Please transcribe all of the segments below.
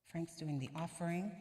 Frank's doing the offering.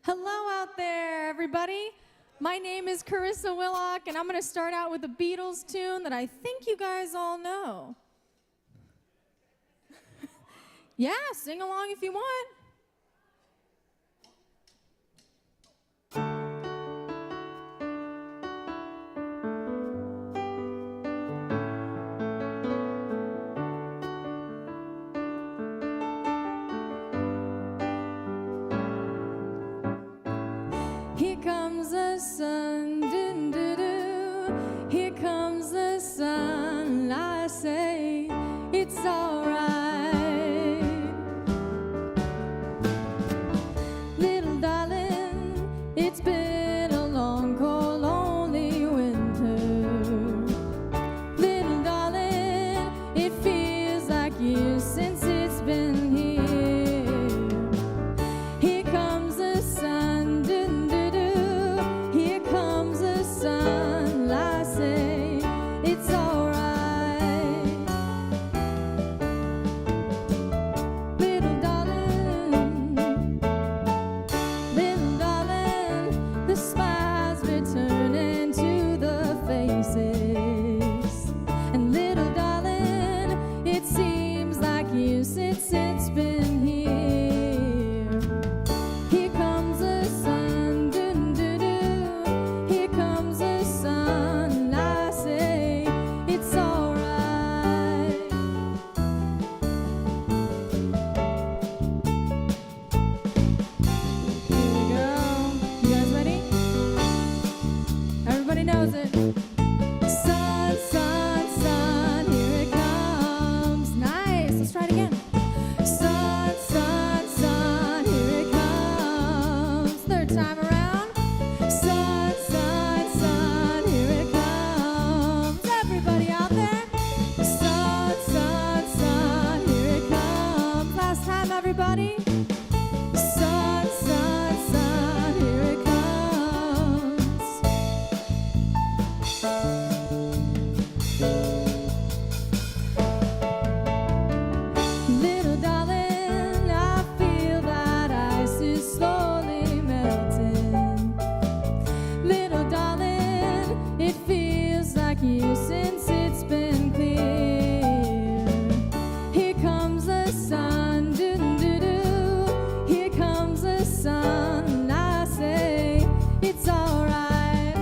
Hello out there, everybody. My name is Carissa Willock, and I'm going to start out with a Beatles tune that I think you guys all know. Yeah, sing along if you want. Here comes the sun, doo-doo-doo. Here comes the sun, I say it's alright. Little darling, it's been a long, cold, lonely winter. Little darling, it feels like years since it's been here. Here comes the sun, here comes the sun, I say it's alright. Little darling, the smiles returning to the faces. And little darling, it seems like years since it's been here. Here comes the sun, here comes the sun, I say it's alright. Here we go. You guys ready? Everybody knows it. Sun, sun, sun, here it comes. Nice. Let's try it again. Sun, sun, sun, here it comes. Third time around. Sun, sun, sun, here it comes. Everybody out there. Sun, sun, sun, here it comes. Last time, everybody. Sun, sun, sun, here it comes. Little darling, I feel that ice is slowly melting. Little darling, it feels like years since it's been clear. Here comes the sun, doo-doo-doo. Here comes the sun, I say it's alright.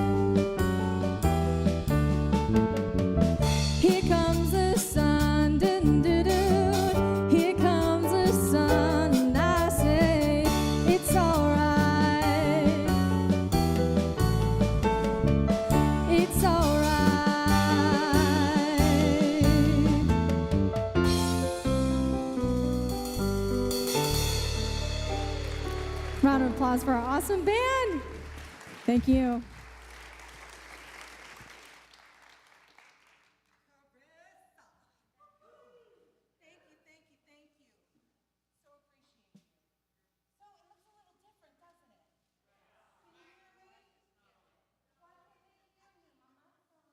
Here comes the sun, doo-doo-doo. Here comes the sun, I say it's alright. It's alright. Round of applause for our awesome band. Thank you. Thank you, thank you, thank you. So appreciate it. So it looks a little different, doesn't it? Can you hear me? Why can't you hear me, Mama? Your mic's not on? It's on. Well, maybe it went off.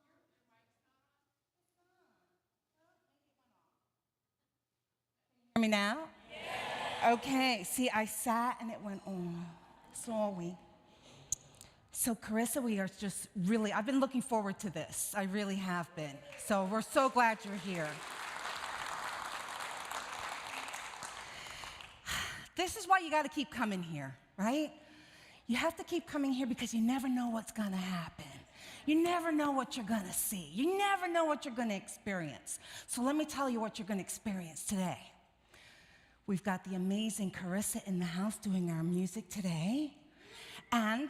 Can you hear me now? Yeah. Okay, see, I sat and it went on slowly. So Carissa, we are just really, I've been looking forward to this. I really have been. So we're so glad you're here. This is why you got to keep coming here, right? You have to keep coming here because you never know what's going to happen. You never know what you're going to see. You never know what you're going to experience. So let me tell you what you're going to experience today. We've got the amazing Carissa in the house doing our music today. And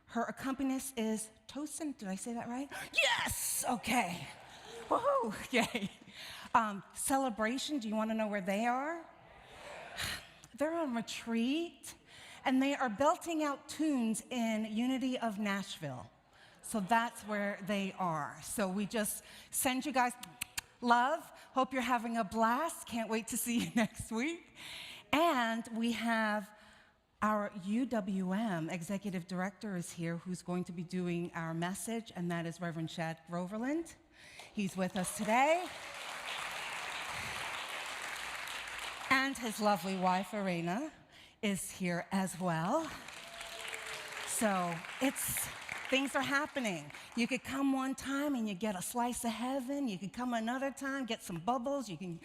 her accompanist is Tosin. Did I say that right? Yes! Okay. Woohoo! Yay. Celebration, do you want to know where they are? They're on retreat, and they are belting out tunes in Unity of Nashville. So that's where they are. So we just send you guys love. Hope you're having a blast. Can't wait to see you next week. And we have our UWM executive director is here who's going to be doing our message, and that is Rev Shad Groverland. He's with us today. And his lovely wife, Irena, is here as well. So things are happening. You could come one time and you get a slice of heaven. You could come another time, get some bubbles. You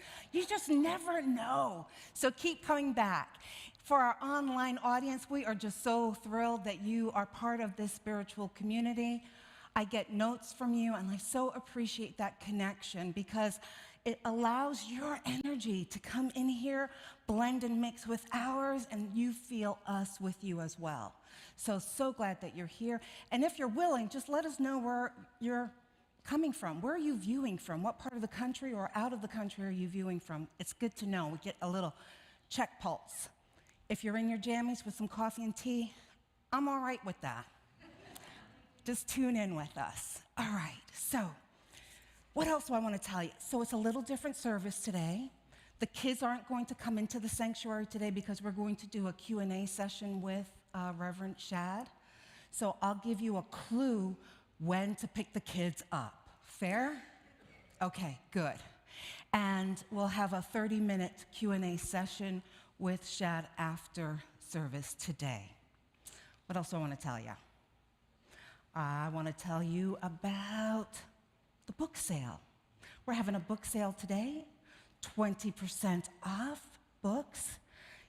just never know. So keep coming back. For our online audience, we are just so thrilled that you are part of this spiritual community. I get notes from you, and I so appreciate that connection because it allows your energy to come in here, blend and mix with ours, and you feel us with you as well. So glad that you're here. And if you're willing, just let us know where you're coming from. Where are you viewing from? What part of the country or out of the country are you viewing from? It's good to know. We get a little check pulse. If you're in your jammies with some coffee and tea, I'm all right with that. Just tune in with us. All right, so what else do I want to tell you? So it's a little different service today. The kids aren't going to come into the sanctuary today because we're going to do a Q&A session with Reverend Shad. So I'll give you a clue when to pick the kids up. Fair? Okay, good. And we'll have a 30-minute Q&A session with Shad after service today. What else do I want to tell you? I want to tell you about the book sale. We're having a book sale today, 20% off books.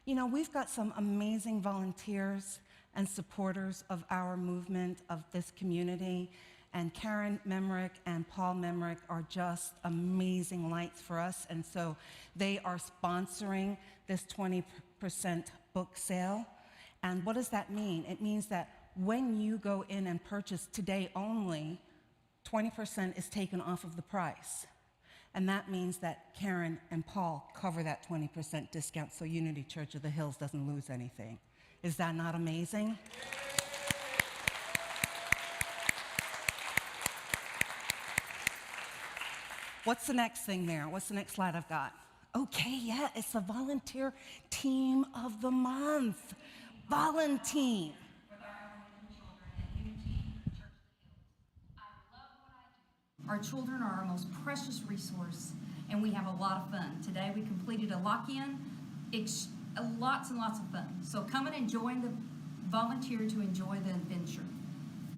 You know, we've got some amazing volunteers and supporters of our movement, of this community, and Karen Memrick and Paul Memrick are just amazing lights for us, and so they are sponsoring this 20% book sale. And what does that mean? It means that when you go in and purchase today only, 20% is taken off of the price. And that means that Karen and Paul cover that 20% discount so Unity Church of the Hills doesn't lose anything. Is that not amazing? What's the next thing there? What's the next slide I've got? Okay, yeah, it's the Volunteer Team of the Month. Volunteer. Our children are our most precious resource, and we have a lot of fun. Today we completed a lock-in. It's lots and lots of fun. So come and join the volunteer to enjoy the adventure.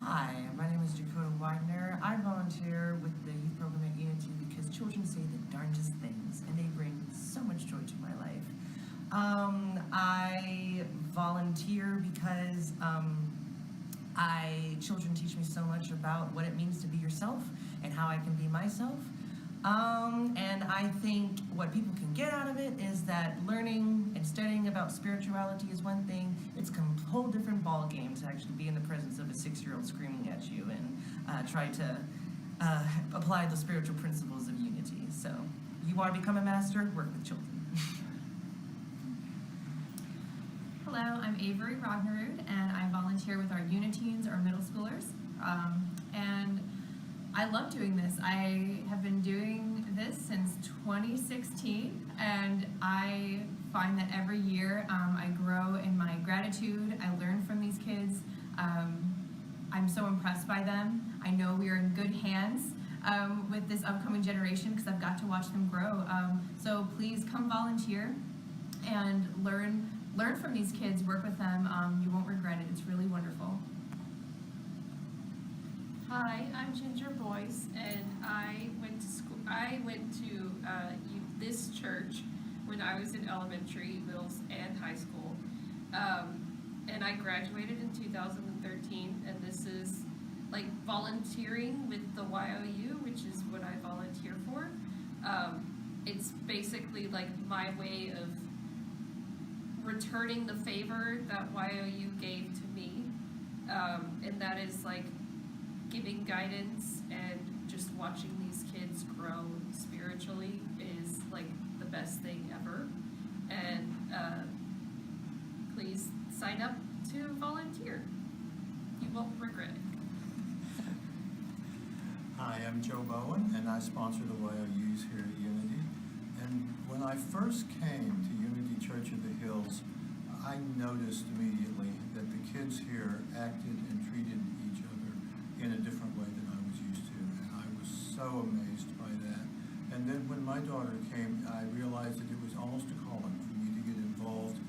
Hi, my name is Dakota Widener. I volunteer with the youth program at Unity because children say the darndest things, and they bring so much joy to my life. I volunteer because children teach me so much about what it means to be yourself and how I can be myself. And I think what people can get out of it is that learning and studying about spirituality is one thing. It's a whole different ball game to actually be in the presence of a 6-year-old screaming at you and try to apply the spiritual principles of unity. So you want to become a master? Work with children. Hello, I'm Avery Rognerud, and I volunteer with our Uniteens, our middle schoolers. And I love doing this. I have been doing this since 2016, and I find that every year I grow in my gratitude. I learn from these kids. I'm so impressed by them. I know we are in good hands with this upcoming generation because I've got to watch them grow. So please come volunteer and learn from these kids, work with them. You won't regret it. It's really wonderful. Hi, I'm Ginger Boyce, and I went to school. I went to this church when I was in elementary, middle, and high school, and I graduated in 2013. And this is like volunteering with the YOU, which is what I volunteer for. It's basically like my way of returning the favor that YOU gave to me, and that is like giving guidance and just watching these kids grow spiritually is like the best thing ever. And please sign up to volunteer. You won't regret it. Hi, I'm Joe Bowen, and I sponsor the YOUs here at Unity. And when I first came to Unity Church of the Hills, I noticed immediately that the kids here acted and treated each other in a different way than I was used to, and I was so amazed by that. And then when my daughter came, I realized that it was almost a calling for me to get involved.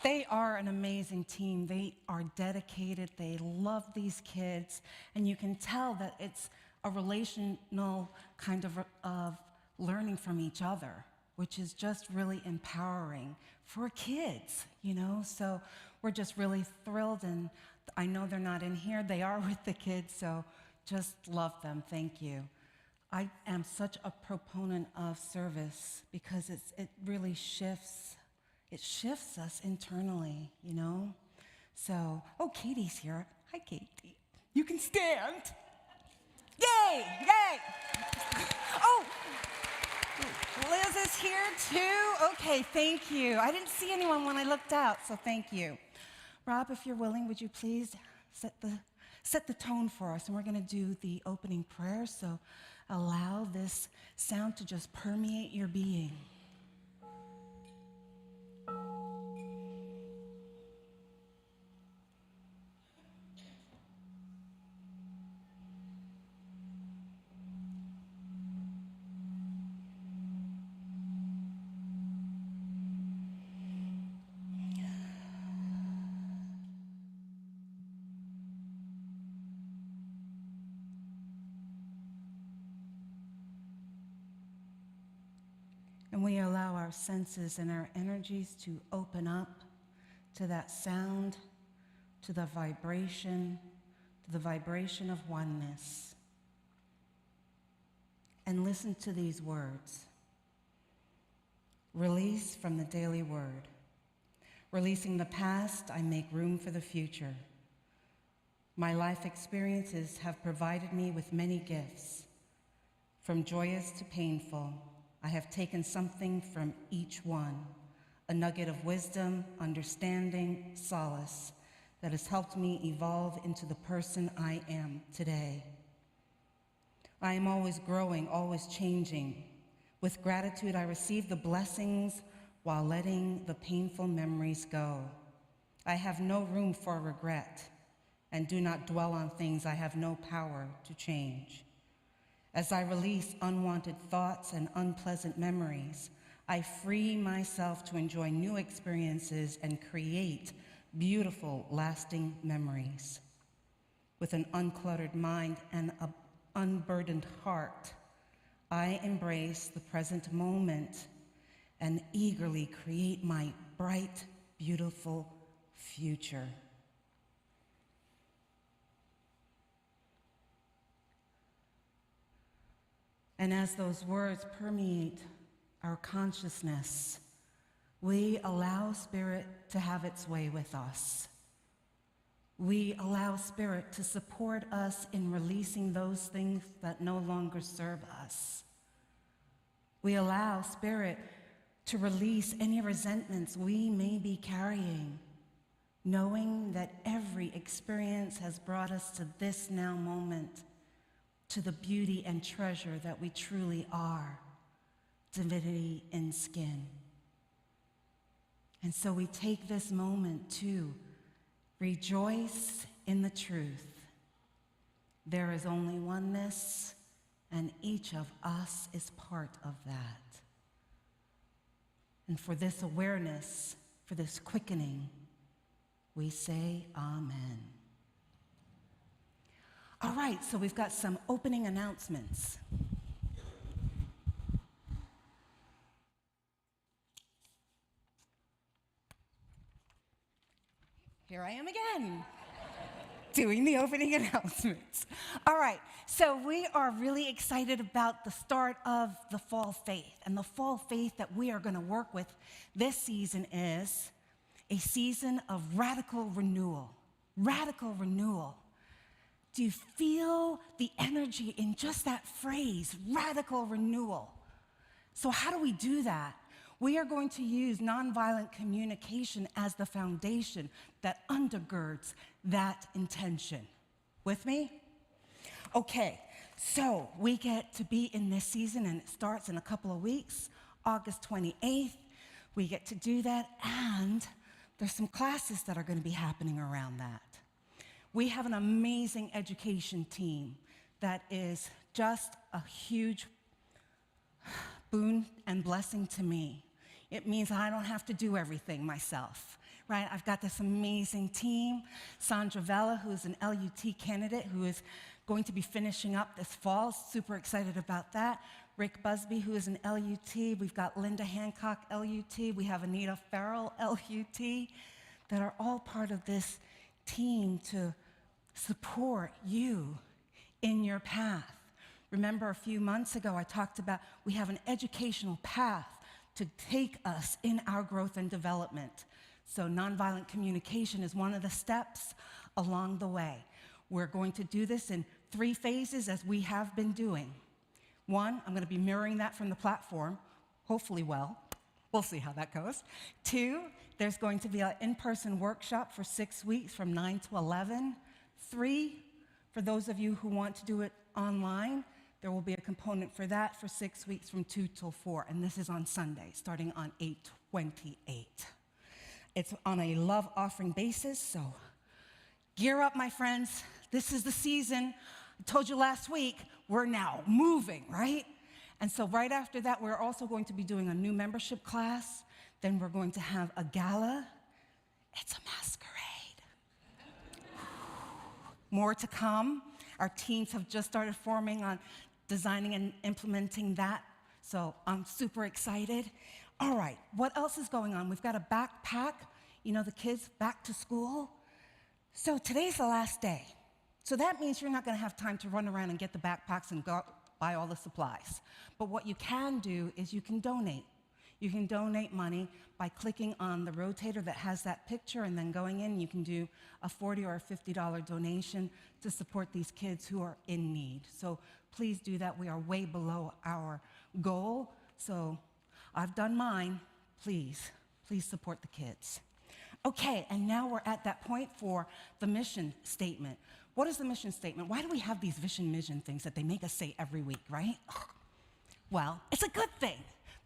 They are an amazing team. They are dedicated. They love these kids. And you can tell that it's a relational kind of learning from each other, which is just really empowering for kids, you know? So we're just really thrilled. And I know they're not in here. They are with the kids. So just love them. Thank you. I am such a proponent of service because it really shifts. It shifts us internally, you know? So, oh, Katie's here. Hi, Katie. You can stand. Yay, yay. Oh, Liz is here too. Okay, thank you. I didn't see anyone when I looked out, so thank you. Rob, if you're willing, would you please set the tone for us? And we're going to do the opening prayer, so allow this sound to just permeate your being. And we allow our senses and our energies to open up to that sound, to the vibration of oneness. And listen to these words. Release from the daily word. Releasing the past, I make room for the future. My life experiences have provided me with many gifts. From joyous to painful, I have taken something from each one, a nugget of wisdom, understanding, solace that has helped me evolve into the person I am today. I am always growing, always changing. With gratitude, I receive the blessings while letting the painful memories go. I have no room for regret and do not dwell on things I have no power to change. As I release unwanted thoughts and unpleasant memories, I free myself to enjoy new experiences and create beautiful, lasting memories. With an uncluttered mind and an unburdened heart, I embrace the present moment and eagerly create my bright, beautiful future. And as those words permeate our consciousness, we allow Spirit to have its way with us. We allow Spirit to support us in releasing those things that no longer serve us. We allow Spirit to release any resentments we may be carrying, knowing that every experience has brought us to this now moment, to the beauty and treasure that we truly are, divinity in skin. And so we take this moment to rejoice in the truth. There is only oneness, and each of us is part of that. And for this awareness, for this quickening, we say amen. All right, so we've got some opening announcements. Here I am again, doing the opening announcements. All right, so we are really excited about the start of the fall faith. And the fall faith that we are going to work with this season is a season of radical renewal. Radical renewal. Do you feel the energy in just that phrase, radical renewal? So how do we do that? We are going to use nonviolent communication as the foundation that undergirds that intention. With me? Okay, so we get to be in this season, and it starts in a couple of weeks, August 28th. We get to do that, and there's some classes that are going to be happening around that. We have an amazing education team that is just a huge boon and blessing to me. It means I don't have to do everything myself. right? I've got this amazing team. Sandra Vella, who's an LUT candidate who is going to be finishing up this fall. Super excited about that. Rick Busby, who is an LUT. We've got Linda Hancock, LUT. We have Anita Farrell, LUT, that are all part of this team to support you in your path. Remember a few months ago, I talked about we have an educational path to take us in our growth and development. So nonviolent communication is one of the steps along the way. We're going to do this in 3 phases as we have been doing. 1, I'm going to be mirroring that from the platform, hopefully well. We'll see how that goes. 2, there's going to be an in-person workshop for 6 weeks from 9 to 11. 3, for those of you who want to do it online, there will be a component for that for 6 weeks from 2 till 4, and this is on Sunday, starting on 8/28. It's on a love offering basis, so gear up, my friends. This is the season. I told you last week, we're now moving, right? And so right after that, we're also going to be doing a new membership class. Then we're going to have a gala. It's a masquerade. More to come. Our teams have just started forming on designing and implementing that. So I'm super excited. All right, what else is going on? We've got a backpack, you know, the kids back to school. So today's the last day. So that means you're not going to have time to run around and get the backpacks and go buy all the supplies. But what you can do is you can donate. You can donate money by clicking on the rotator that has that picture and then going in. You can do a $40 or a $50 donation to support these kids who are in need. So please do that. We are way below our goal. So I've done mine. Please support the kids. Okay, and now we're at that point for the mission statement. What is the mission statement? Why do we have these vision mission things that they make us say every week, right? Well, it's a good thing.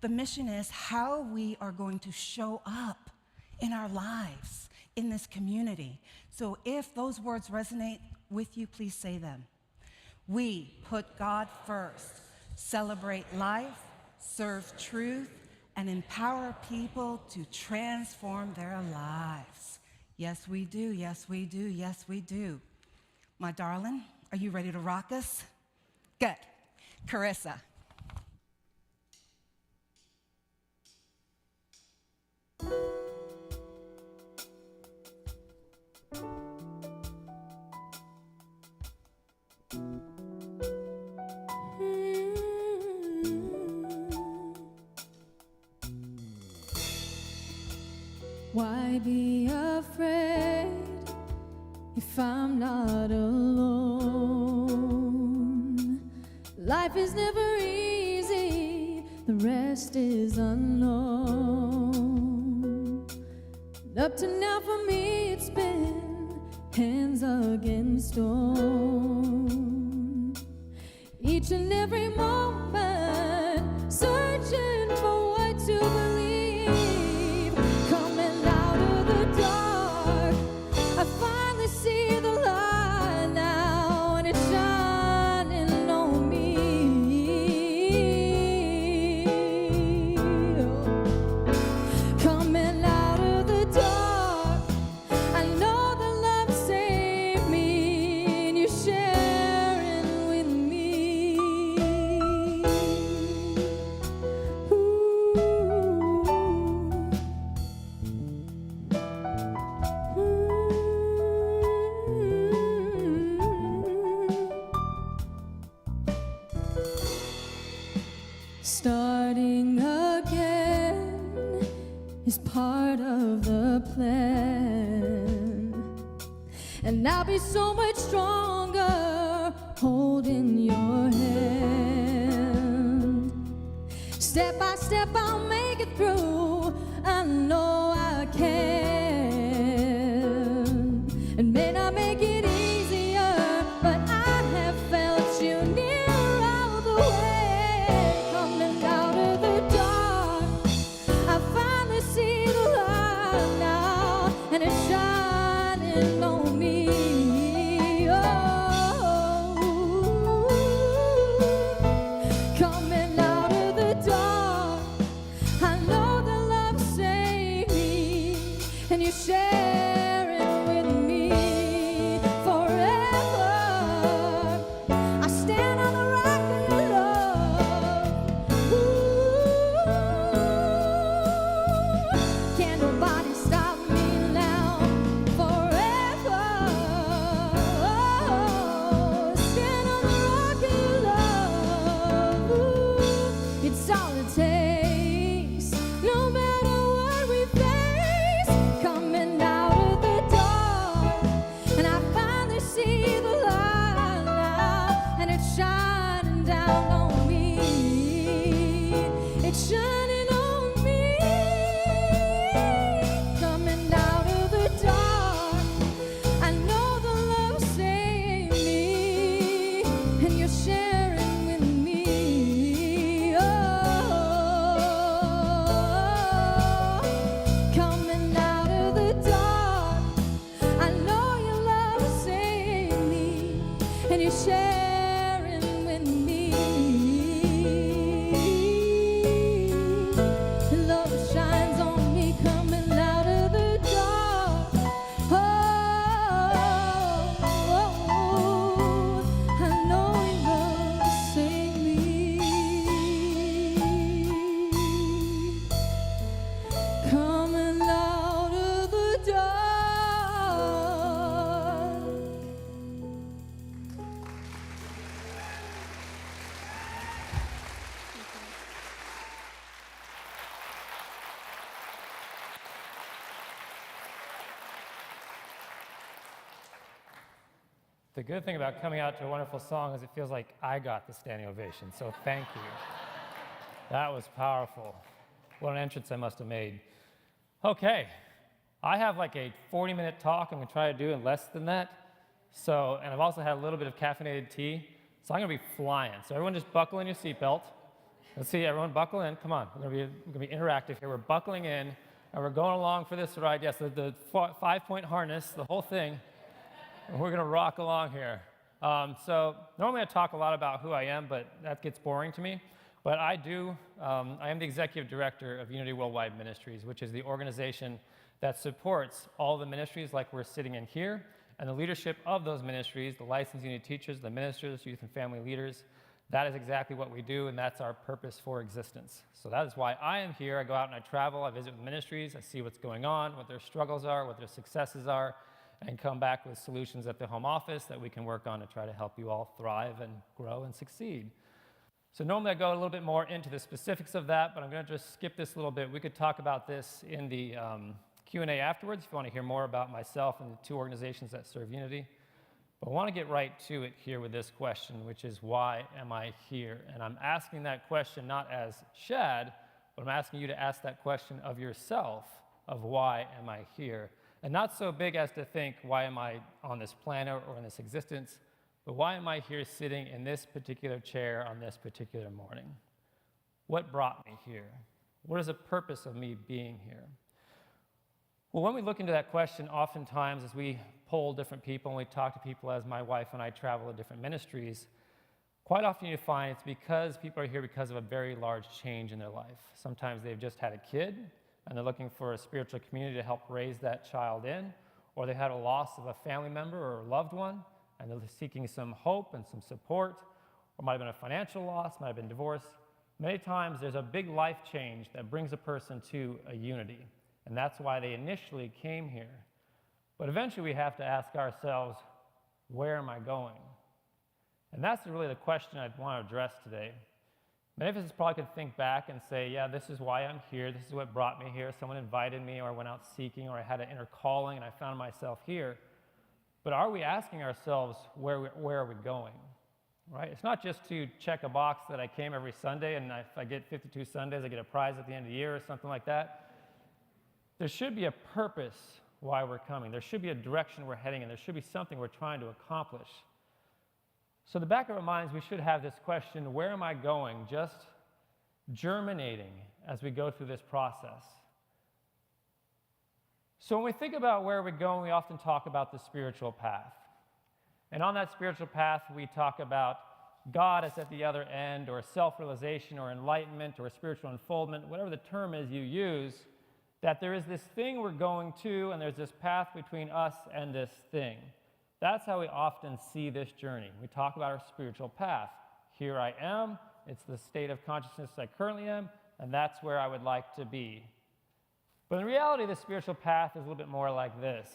The mission is how we are going to show up in our lives, in this community. So if those words resonate with you, please say them. We put God first, celebrate life, serve truth, and empower people to transform their lives. Yes, we do. Yes, we do. Yes, we do. My darling, are you ready to rock us? Good. Carissa. Why be afraid if I'm not alone? Life is never easy, the rest is unknown. Up to now for me it's been hands against stone. Each and every moment searching for what to believe. Coming out of the dark, I finally see the light now, and it's shining on me. Coming out of the dark, I know the love saved me, and you're sharing with me. Starting again is part of the plan, and I'll be so much stronger holding your hand. Step by step I'll make it through, I know I can. It may not make it easier, but I have felt you near all the way. Coming out of the dark, I finally see the light now, and it's shining on me. Oh, coming out of the dark, I know the love saved me, and The good thing about coming out to a wonderful song is it feels like I got the standing ovation, so thank you. That was powerful. What an entrance I must have made. Okay, I have like a 40-minute talk I'm going to try to do in less than that. So, and I've also had a little bit of caffeinated tea, so I'm going to be flying. So everyone just buckle in your seatbelt. Let's see, everyone buckle in. Come on, we're going to be interactive here. We're buckling in, and we're going along for this ride. Yes, the 5-point harness, the whole thing. And we're going to rock along here. So normally I talk a lot about who I am, but that gets boring to me. But I am the executive director of Unity Worldwide Ministries, which is the organization that supports all the ministries like we're sitting in here, and the leadership of those ministries, the licensed Unity teachers, the ministers, youth and family leaders. That is exactly what we do, and that's our purpose for existence. So that is why I am here. I go out and I travel, I visit with ministries, I see what's going on, what their struggles are, what their successes are, and come back with solutions at the home office that we can work on to try to help you all thrive and grow and succeed. So normally I go a little bit more into the specifics of that, but I'm going to just skip this a little bit. We could talk about this in the Q&A afterwards if you want to hear more about myself and the two organizations that serve Unity. But I want to get right to it here with this question, which is, why am I here? And I'm asking that question not as Shad, but I'm asking you to ask that question of yourself, of why am I here? And not so big as to think, why am I on this planet or in this existence, but why am I here sitting in this particular chair on this particular morning? What brought me here? What is the purpose of me being here? Well, when we look into that question, oftentimes as we poll different people and we talk to people, as my wife and I travel to different ministries, quite often you find it's because people are here because of a very large change in their life. Sometimes they've just had a kid and they're looking for a spiritual community to help raise that child in, or they had a loss of a family member or a loved one, and they're seeking some hope and some support, or might have been a financial loss, might have been divorce. Many times there's a big life change that brings a person to a Unity, and that's why they initially came here. But eventually we have to ask ourselves, where am I going? And that's really the question I'd want to address today. Many of us probably could think back and say, yeah, this is why I'm here, this is what brought me here, someone invited me, or I went out seeking, or I had an inner calling and I found myself here. But are we asking ourselves, where are we going? Right? It's not just to check a box that I came every Sunday, and if I get 52 Sundays, I get a prize at the end of the year or something like that. There should be a purpose why we're coming. There should be a direction we're heading in. There should be something we're trying to accomplish. So in the back of our minds, we should have this question, where am I going? Just germinating as we go through this process. So when we think about where we're going, we often talk about the spiritual path. And on that spiritual path, we talk about God as at the other end, or self-realization, or enlightenment, or spiritual unfoldment, whatever the term is you use, that there is this thing we're going to, and there's this path between us and this thing. That's how we often see this journey. We talk about our spiritual path. Here I am, it's the state of consciousness I currently am, and that's where I would like to be. But in reality, the spiritual path is a little bit more like this.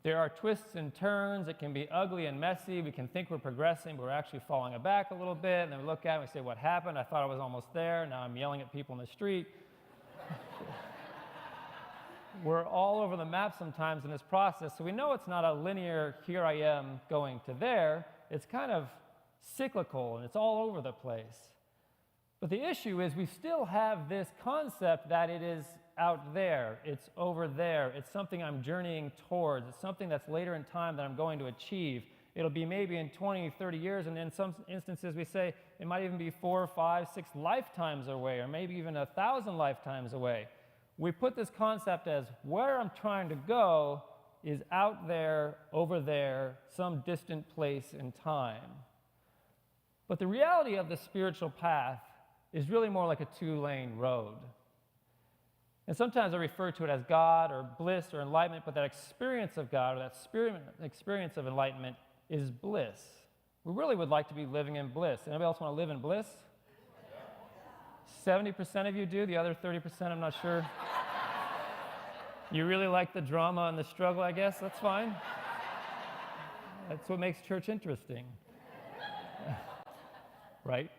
There are twists and turns. It can be ugly and messy. We can think we're progressing, but we're actually falling back a little bit, and then we look at it and we say, what happened? I thought I was almost there. Now I'm yelling at people in the street. We're all over the map sometimes in this process, so we know it's not a linear, here I am going to there. It's kind of cyclical, and it's all over the place. But the issue is we still have this concept that it is out there, it's over there, it's something I'm journeying towards, it's something that's later in time that I'm going to achieve. It'll be maybe in 20, 30 years, and in some instances we say it might even be 4, 5, 6 lifetimes away, or maybe even 1,000 lifetimes away. We put this concept as where I'm trying to go is out there, over there, some distant place in time. But the reality of the spiritual path is really more like a 2-lane road. And sometimes I refer to it as God or bliss or enlightenment, but that experience of God or that experience of enlightenment is bliss. We really would like to be living in bliss. Anybody else want to live in bliss? 70% of you do, the other 30% I'm not sure. You really like the drama and the struggle, I guess, that's fine. That's what makes church interesting. Right?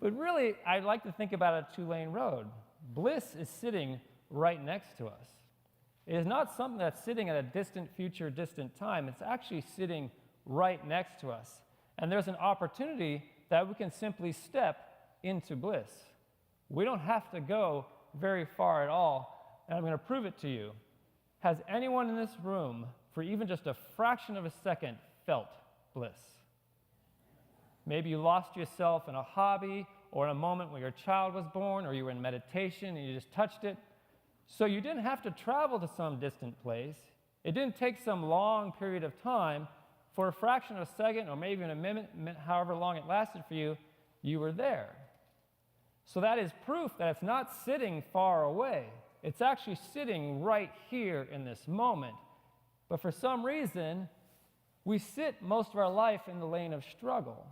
But really, I'd like to think about a 2-lane road. Bliss is sitting right next to us. is not something that's sitting at a distant future, distant time. It's actually sitting right next to us. And there's an opportunity that we can simply step into bliss. We don't have to go very far at all, and I'm going to prove it to you. Has anyone in this room, for even just a fraction of a second, felt bliss? Maybe you lost yourself in a hobby, or in a moment when your child was born, or you were in meditation and you just touched it. So you didn't have to travel to some distant place. It didn't take some long period of time. For a fraction of a second, or maybe in a minute, however long it lasted for you, you were there. So that is proof that it's not sitting far away. It's actually sitting right here in this moment. But for some reason, we sit most of our life in the lane of struggle.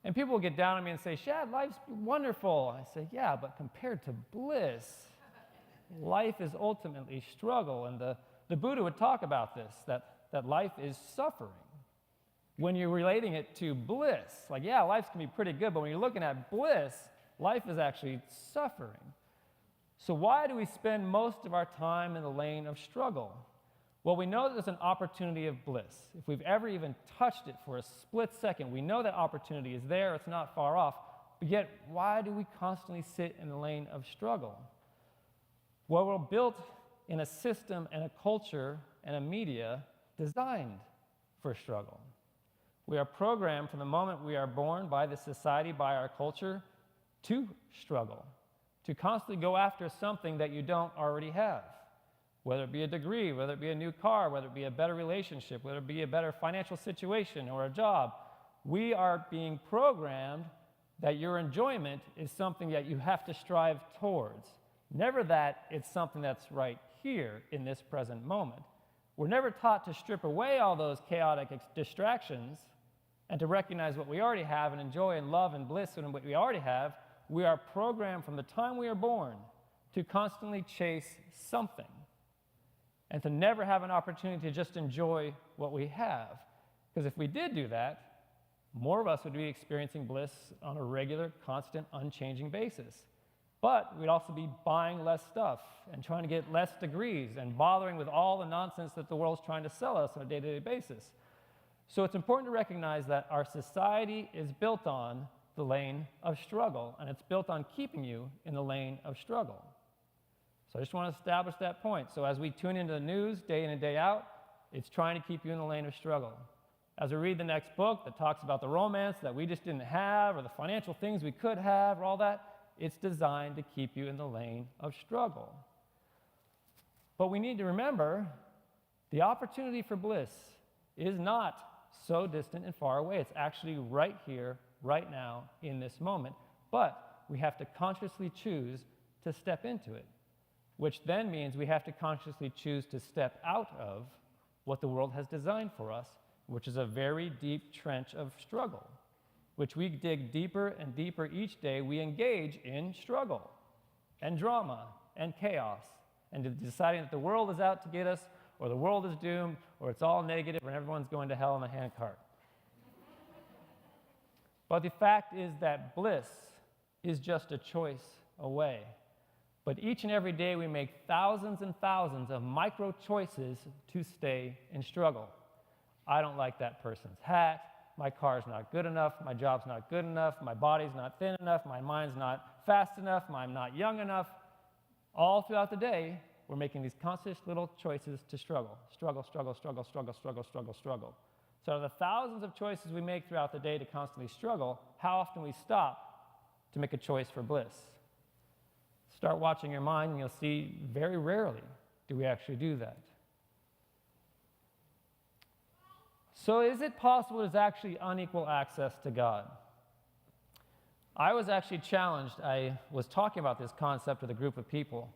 And people will get down on me and say, Shad, life's wonderful. I say, yeah, but compared to bliss, life is ultimately struggle. And the Buddha would talk about this, that life is suffering. When you're relating it to bliss, like, yeah, life can be pretty good, but when you're looking at bliss, life is actually suffering. So why do we spend most of our time in the lane of struggle? Well, we know that there's an opportunity of bliss. If we've ever even touched it for a split second, we know that opportunity is there, it's not far off. But yet, why do we constantly sit in the lane of struggle? Well, we're built in a system and a culture and a media designed for struggle. We are programmed from the moment we are born by the society, by our culture, to struggle, to constantly go after something that you don't already have. Whether it be a degree, whether it be a new car, whether it be a better relationship, whether it be a better financial situation or a job, we are being programmed that your enjoyment is something that you have to strive towards. Never that it's something that's right here in this present moment. We're never taught to strip away all those chaotic distractions and to recognize what we already have and enjoy and love and bliss in what we already have. We are programmed from the time we are born to constantly chase something and to never have an opportunity to just enjoy what we have. Because if we did do that, more of us would be experiencing bliss on a regular, constant, unchanging basis. But we'd also be buying less stuff and trying to get less degrees and bothering with all the nonsense that the world's trying to sell us on a day-to-day basis. So it's important to recognize that our society is built on the lane of struggle, and it's built on keeping you in the lane of struggle. So I just want to establish that point. So as we tune into the news day in and day out, it's trying to keep you in the lane of struggle. As we read the next book that talks about the romance that we just didn't have, or the financial things we could have, or all that, it's designed to keep you in the lane of struggle. But we need to remember the opportunity for bliss is not so distant and far away. It's actually right here, right now, in this moment. But we have to consciously choose to step into it, which then means we have to consciously choose to step out of what the world has designed for us, which is a very deep trench of struggle, which we dig deeper and deeper each day. We engage in struggle and drama and chaos and deciding that the world is out to get us, or the world is doomed, or it's all negative and everyone's going to hell in a handcart. But the fact is that bliss is just a choice away. But each and every day we make thousands and thousands of micro choices to stay in struggle. I don't like that person's hat. My car's not good enough. My job's not good enough. My body's not thin enough. My mind's not fast enough. I'm not young enough. All throughout the day, we're making these conscious little choices to struggle. Struggle, struggle, struggle, struggle, struggle, struggle, struggle. So the thousands of choices we make throughout the day to constantly struggle, how often we stop to make a choice for bliss? Start watching your mind, and you'll see very rarely do we actually do that. So is it possible there's actually unequal access to God? I was actually challenged. I was talking about this concept with a group of people,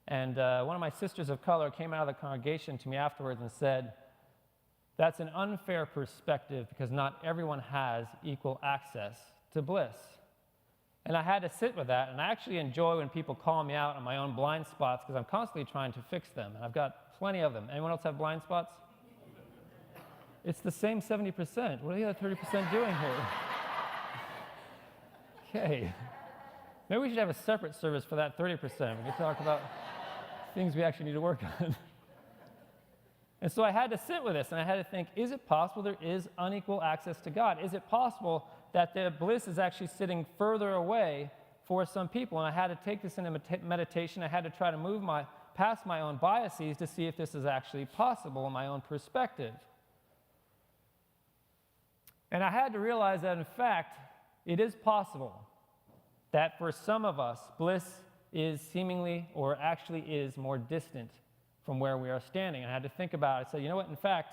and one of my sisters of color came out of the congregation to me afterwards and said, that's an unfair perspective because not everyone has equal access to bliss. And I had to sit with that, and I actually enjoy when people call me out on my own blind spots because I'm constantly trying to fix them, and I've got plenty of them. Anyone else have blind spots? It's the same 70%. What are the other 30% doing here? Okay. Maybe we should have a separate service for that 30%. We could talk about things we actually need to work on. And so I had to sit with this, and I had to think, is it possible there is unequal access to God? Is it possible that the bliss is actually sitting further away for some people? And I had to take this into meditation. I had to try to move past my own biases to see if this is actually possible in my own perspective. And I had to realize that, in fact, it is possible that for some of us, bliss is seemingly or actually is more distant from where we are standing. And I had to think about it. I said, you know what, in fact,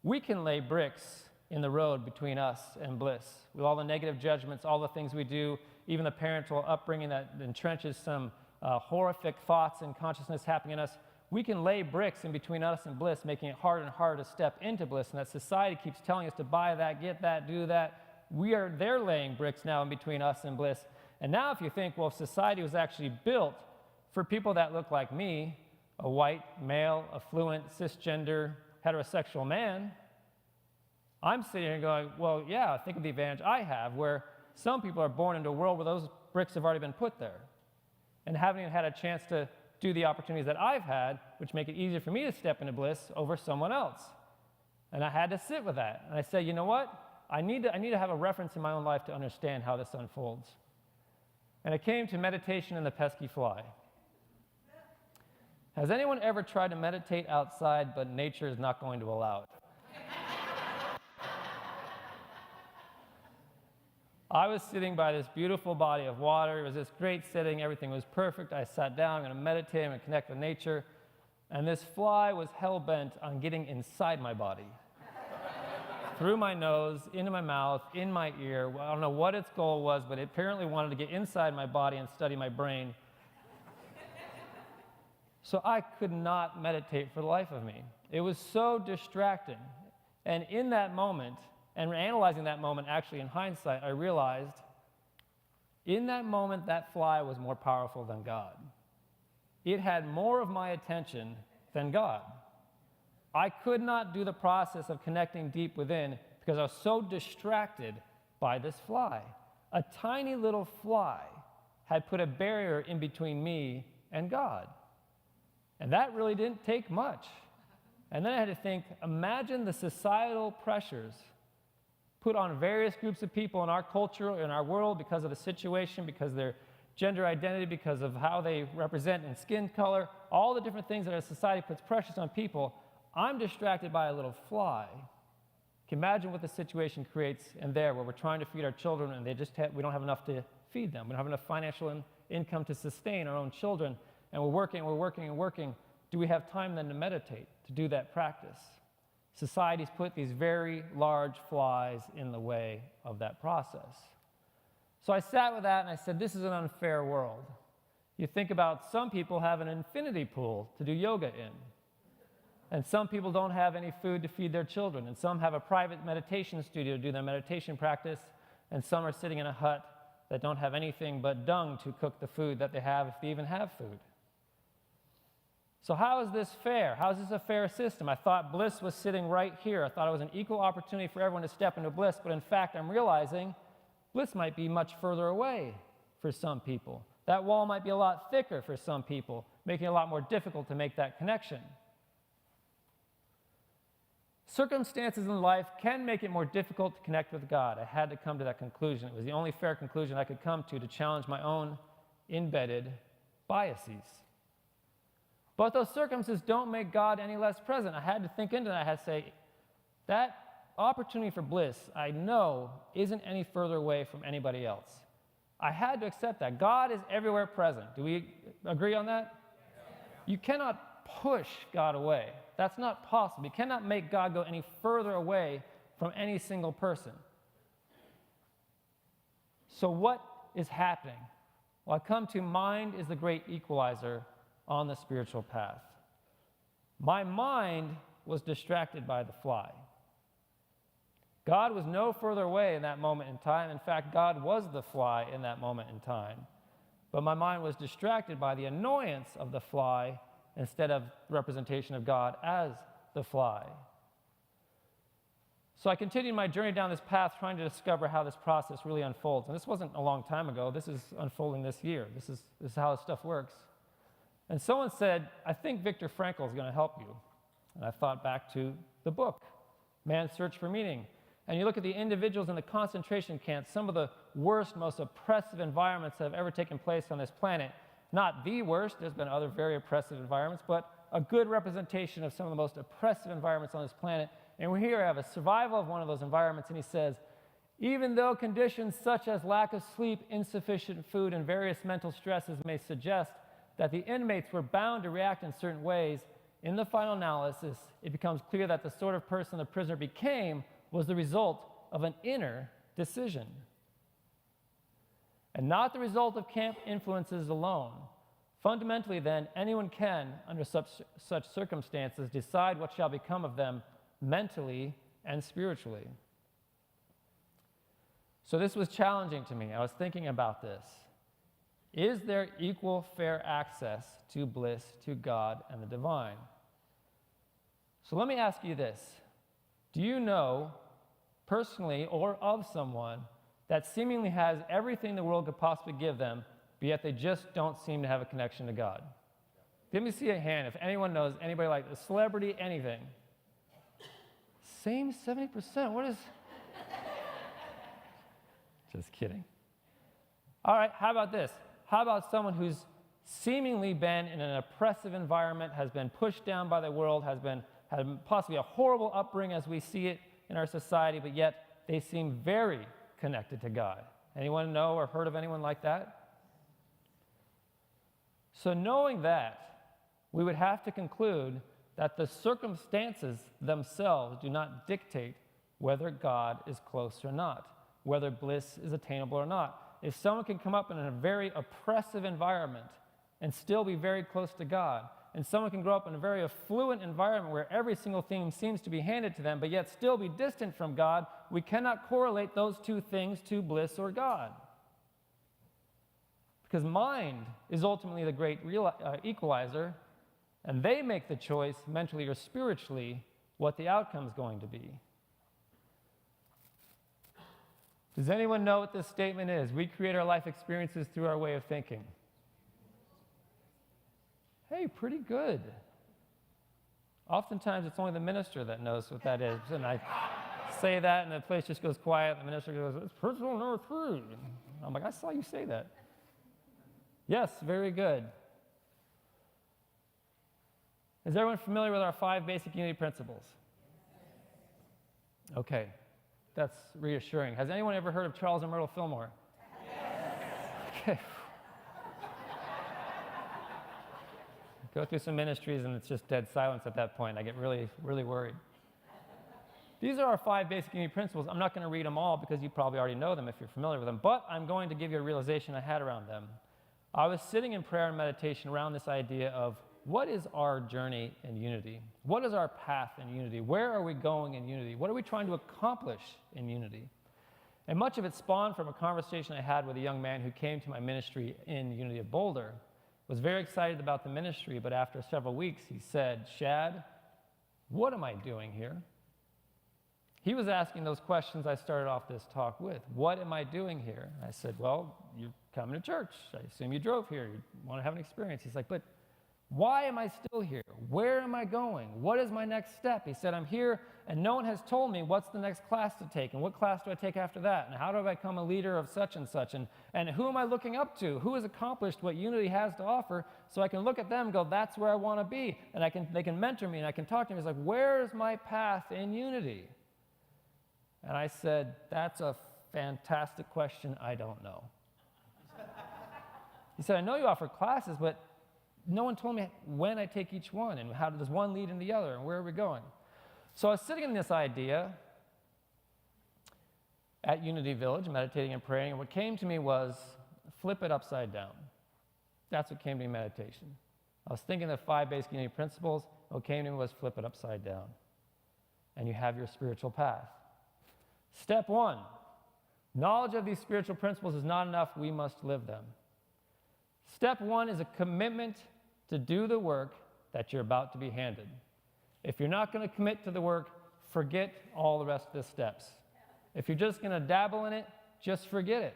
we can lay bricks in the road between us and bliss. With all the negative judgments, all the things we do, even the parental upbringing that entrenches some horrific thoughts and consciousness happening in us, we can lay bricks in between us and bliss, making it harder and harder to step into bliss. And that society keeps telling us to buy that, get that, do that. They're laying bricks now in between us and bliss. And now if you think, well, if society was actually built for people that look like me, a white, male, affluent, cisgender, heterosexual man, I'm sitting here going, well, yeah, think of the advantage I have, where some people are born into a world where those bricks have already been put there and haven't even had a chance to do the opportunities that I've had, which make it easier for me to step into bliss over someone else. And I had to sit with that. And I said, you know what? I need to have a reference in my own life to understand how this unfolds. And it came to meditation and the pesky fly. Has anyone ever tried to meditate outside, but nature is not going to allow it? I was sitting by this beautiful body of water. It was this great sitting. Everything was perfect. I sat down. I'm going to meditate. I'm going to connect with nature. And this fly was hell-bent on getting inside my body. Through my nose, into my mouth, in my ear. I don't know what its goal was, but it apparently wanted to get inside my body and study my brain. So I could not meditate for the life of me. It was so distracting. And in that moment, and analyzing that moment actually in hindsight, I realized in that moment that fly was more powerful than God. It had more of my attention than God. I could not do the process of connecting deep within because I was so distracted by this fly. A tiny little fly had put a barrier in between me and God. And that really didn't take much. And then I had to think, imagine the societal pressures put on various groups of people in our culture, in our world, because of the situation, because of their gender identity, because of how they represent in skin color, all the different things that our society puts pressures on people. I'm distracted by a little fly. Can you imagine what the situation creates in there, where we're trying to feed our children and we don't have enough to feed them. We don't have enough financial income to sustain our own children, and we're working. Do we have time then to meditate, to do that practice? Society's put these very large flies in the way of that process. So I sat with that and I said, this is an unfair world. You think about some people have an infinity pool to do yoga in. And some people don't have any food to feed their children. And some have a private meditation studio to do their meditation practice. And some are sitting in a hut that don't have anything but dung to cook the food that they have, if they even have food. So how is this fair? How is this a fair system? I thought bliss was sitting right here. I thought it was an equal opportunity for everyone to step into bliss, but in fact, I'm realizing bliss might be much further away for some people. That wall might be a lot thicker for some people, making it a lot more difficult to make that connection. Circumstances in life can make it more difficult to connect with God. I had to come to that conclusion. It was the only fair conclusion I could come to challenge my own embedded biases. But those circumstances don't make God any less present. I had to think into that. I had to say, that opportunity for bliss, I know, isn't any further away from anybody else. I had to accept that. God is everywhere present. Do we agree on that? You cannot push God away. That's not possible. You cannot make God go any further away from any single person. So what is happening? Well, I come to mind is the great equalizer on the spiritual path. My mind was distracted by the fly. God was no further away in that moment in time. In fact, God was the fly in that moment in time. But my mind was distracted by the annoyance of the fly instead of the representation of God as the fly. So I continued my journey down this path trying to discover how this process really unfolds. And this wasn't a long time ago. This is unfolding this year. This is how this stuff works. And someone said, I think Viktor Frankl is going to help you. And I thought back to the book, Man's Search for Meaning. And you look at the individuals in the concentration camps, some of the worst, most oppressive environments that have ever taken place on this planet. Not the worst, there's been other very oppressive environments, but a good representation of some of the most oppressive environments on this planet. And we here have a survival of one of those environments, and he says, even though conditions such as lack of sleep, insufficient food, and various mental stresses may suggest that the inmates were bound to react in certain ways, in the final analysis, it becomes clear that the sort of person the prisoner became was the result of an inner decision, and not the result of camp influences alone. Fundamentally, then, anyone can, under such circumstances, decide what shall become of them mentally and spiritually. So this was challenging to me. I was thinking about this. Is there equal, fair access to bliss, to God and the divine? So let me ask you this. Do you know, personally or of someone, that seemingly has everything the world could possibly give them, but yet they just don't seem to have a connection to God? Let me see a hand if anyone knows anybody like a celebrity, anything. Same 70%. What is... Just kidding. All right, how about this? How about someone who's seemingly been in an oppressive environment, has been pushed down by the world, had possibly a horrible upbringing as we see it in our society, but yet they seem very connected to God? Anyone know or heard of anyone like that? So knowing that, we would have to conclude that the circumstances themselves do not dictate whether God is close or not, whether bliss is attainable or not. If someone can come up in a very oppressive environment and still be very close to God, and someone can grow up in a very affluent environment where every single thing seems to be handed to them, but yet still be distant from God, we cannot correlate those two things to bliss or God. Because mind is ultimately the great equalizer, and they make the choice, mentally or spiritually, what the outcome is going to be. Does anyone know what this statement is? We create our life experiences through our way of thinking. Hey, pretty good. Oftentimes, it's only the minister that knows what that is. And I say that, and the place just goes quiet. The minister goes, it's principle number 3. I'm like, I saw you say that. Yes, very good. Is everyone familiar with our 5 basic unity principles? Okay. That's reassuring. Has anyone ever heard of Charles and Myrtle Fillmore? Yes. Okay. Go through some ministries and it's just dead silence at that point. I get really, really worried. These are our 5 basic unity principles. I'm not going to read them all because you probably already know them if you're familiar with them, but I'm going to give you a realization I had around them. I was sitting in prayer and meditation around this idea of what is our journey in unity? What is our path in unity? Where are we going in unity? What are we trying to accomplish in unity? And much of it spawned from a conversation I had with a young man who came to my ministry in Unity of Boulder, was very excited about the ministry, but after several weeks he said, Shad, what am I doing here? He was asking those questions I started off this talk with. What am I doing here? I said, well, you're coming to church. I assume you drove here. You want to have an experience. He's like, but why am I still here? Where am I going? What is my next step? He said, I'm here and no one has told me what's the next class to take and what class do I take after that and how do I become a leader of such and such and who am I looking up to? Who has accomplished what Unity has to offer so I can look at them and go, that's where I want to be. And they can mentor me and I can talk to them. He's like, where's my path in Unity? And I said, that's a fantastic question. I don't know. He said, I know you offer classes, but no one told me when I take each one and how does one lead in the other and where are we going? So I was sitting in this idea at Unity Village, meditating and praying, and what came to me was flip it upside down. That's what came to me in meditation. I was thinking of 5 basic unity principles. What came to me was flip it upside down. And you have your spiritual path. Step 1, knowledge of these spiritual principles is not enough. We must live them. Step 1 is a commitment to do the work that you're about to be handed. If you're not going to commit to the work, forget all the rest of the steps. If you're just going to dabble in it, just forget it.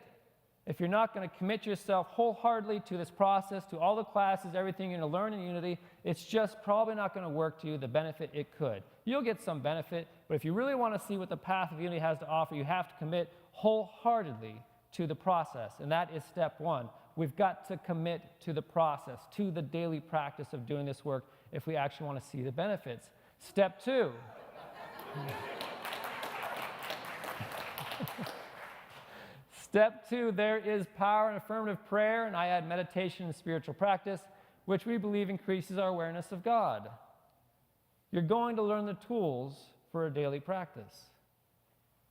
if you're not going to commit yourself wholeheartedly to this process, to all the classes, everything you're going to learn in Unity, it's just probably not going to work to you the benefit it could. You'll get some benefit, but if you really want to see what the path of Unity has to offer, you have to commit wholeheartedly to the process, and that is step one. We've got to commit to the process, to the daily practice of doing this work if we actually want to see the benefits. Step two. Step two, there is power in affirmative prayer, and I add meditation and spiritual practice, which we believe increases our awareness of God. You're going to learn the tools for a daily practice.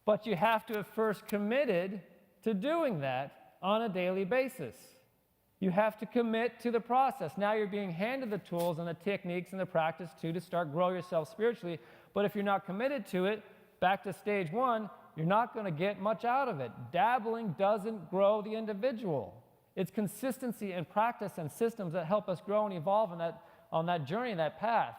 But you have to have first committed to doing that on a daily basis. You have to commit to the process. Now you're being handed the tools and the techniques and the practice to start grow yourself spiritually. But if you're not committed to it, back to stage one, you're not going to get much out of it. Dabbling doesn't grow the individual. It's consistency and practice and systems that help us grow and evolve on that journey, that path.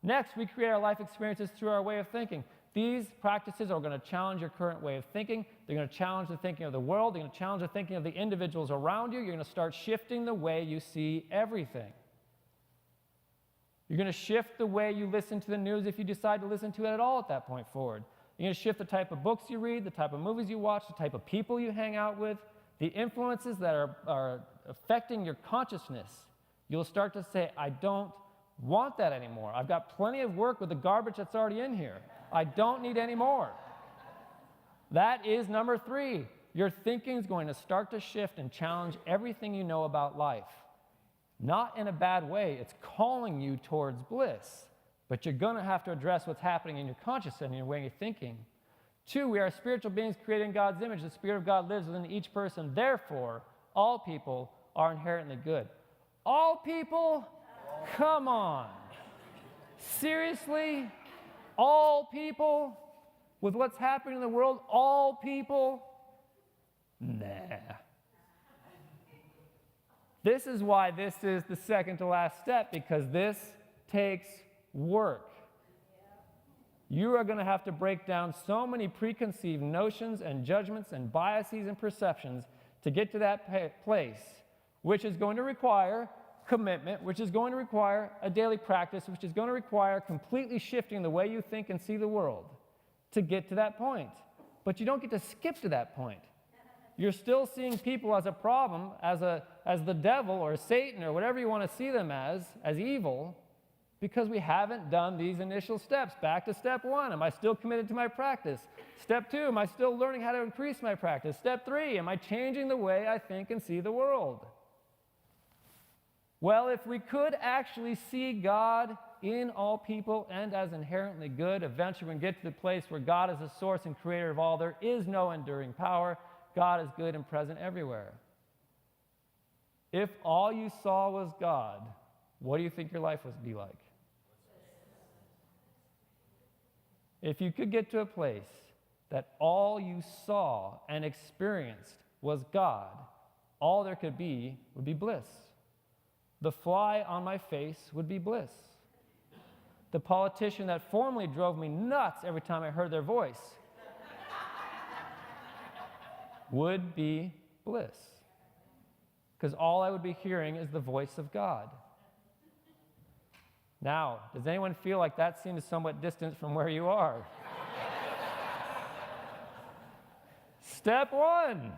Next, we create our life experiences through our way of thinking. These practices are going to challenge your current way of thinking. They're going to challenge the thinking of the world. They're going to challenge the thinking of the individuals around you. You're going to start shifting the way you see everything. You're going to shift the way you listen to the news if you decide to listen to it at all at that point forward. You're going to shift the type of books you read, the type of movies you watch, the type of people you hang out with, the influences that are affecting your consciousness. You'll start to say, I don't want that anymore. I've got plenty of work with the garbage that's already in here. I don't need any more. That is number three. Your thinking is going to start to shift and challenge everything you know about life. Not in a bad way. It's calling you towards bliss. But you're going to have to address what's happening in your consciousness and your way of thinking. Two, we are spiritual beings created in God's image. The Spirit of God lives within each person. Therefore, all people are inherently good. All people? Come on. Seriously? All people? With what's happening in the world, all people? Nah. This is why this is the second to last step, because this takes work. You are going to have to break down so many preconceived notions and judgments and biases and perceptions to get to that place, which is going to require commitment, which is going to require a daily practice, which is going to require completely shifting the way you think and see the world to get to that point. But you don't get to skip to that point. You're still seeing people as a problem, as the devil or Satan or whatever you want to see them as evil, because we haven't done these initial steps. Back to step one, am I still committed to my practice? Step two, am I still learning how to increase my practice? Step three, am I changing the way I think and see the world? Well, if we could actually see God in all people and as inherently good, eventually we can get to the place where God is the source and creator of all. There is no enduring power. God is good and present everywhere. If all you saw was God, what do you think your life would be like? If you could get to a place that all you saw and experienced was God, all there could be would be bliss. The fly on my face would be bliss. The politician that formerly drove me nuts every time I heard their voice would be bliss. Because all I would be hearing is the voice of God. Now, does anyone feel like that seems somewhat distant from where you are? Step one,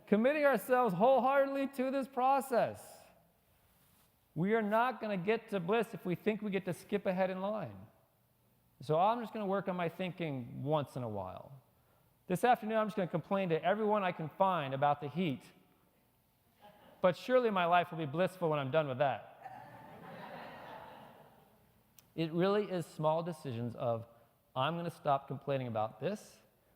committing ourselves wholeheartedly to this process. We are not going to get to bliss if we think we get to skip ahead in line. So I'm just going to work on my thinking once in a while. This afternoon, I'm just going to complain to everyone I can find about the heat. But surely my life will be blissful when I'm done with that. It really is small decisions of, I'm going to stop complaining about this,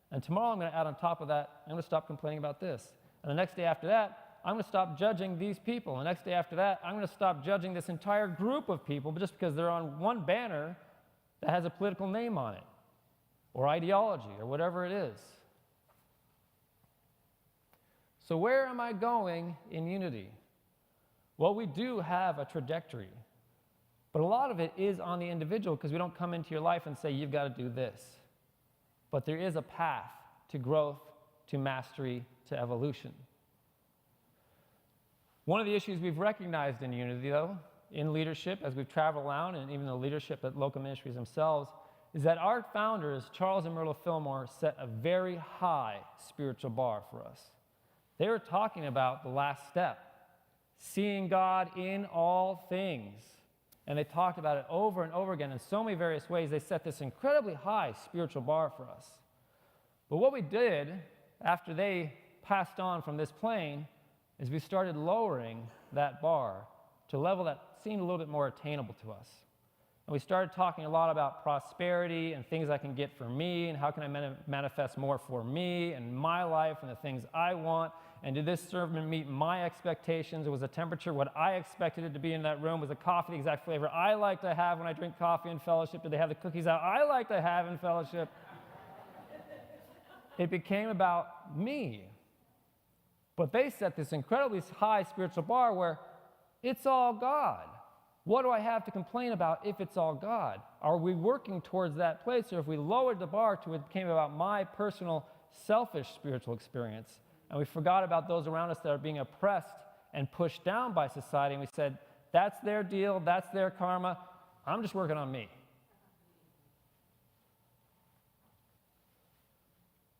and tomorrow I'm going to add on top of that, I'm going to stop complaining about this. And the next day after that, I'm going to stop judging these people. And the next day after that, I'm going to stop judging this entire group of people just because they're on one banner that has a political name on it, or ideology, or whatever it is. So where am I going in unity? Well, we do have a trajectory. But a lot of it is on the individual because we don't come into your life and say, you've got to do this. But there is a path to growth to mastery to evolution. One of the issues we've recognized in Unity, though, in leadership, as we've traveled around, and even the leadership at local ministries themselves, is that our founders, Charles and Myrtle Fillmore, set a very high spiritual bar for us. They were talking about the last step, seeing God in all things. And they talked about it over and over again in so many various ways. They set this incredibly high spiritual bar for us. But what we did after they passed on from this plane is we started lowering that bar to a level that seemed a little bit more attainable to us. And we started talking a lot about prosperity and things I can get for me and how can I manifest more for me and my life and the things I want. And did this sermon meet my expectations? Was the temperature what I expected it to be in that room? Was the coffee the exact flavor I like to have when I drink coffee in fellowship? Did they have the cookies out I like to have in fellowship? It became about me. But they set this incredibly high spiritual bar where it's all God. What do I have to complain about if it's all God? Are we working towards that place? Or if we lowered the bar to it became about my personal, selfish spiritual experience, and we forgot about those around us that are being oppressed and pushed down by society, and we said, that's their deal, that's their karma, I'm just working on me.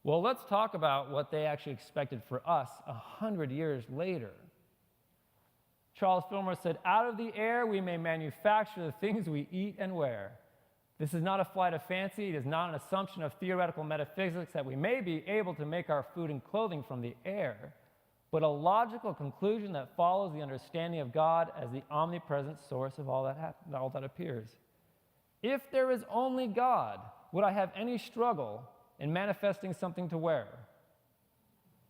Well, let's talk about what they actually expected for us 100 years later. Charles Fillmore said, out of the air we may manufacture the things we eat and wear. This is not a flight of fancy. It is not an assumption of theoretical metaphysics that we may be able to make our food and clothing from the air, but a logical conclusion that follows the understanding of God as the omnipresent source of all that appears. If there is only God, would I have any struggle in manifesting something to wear?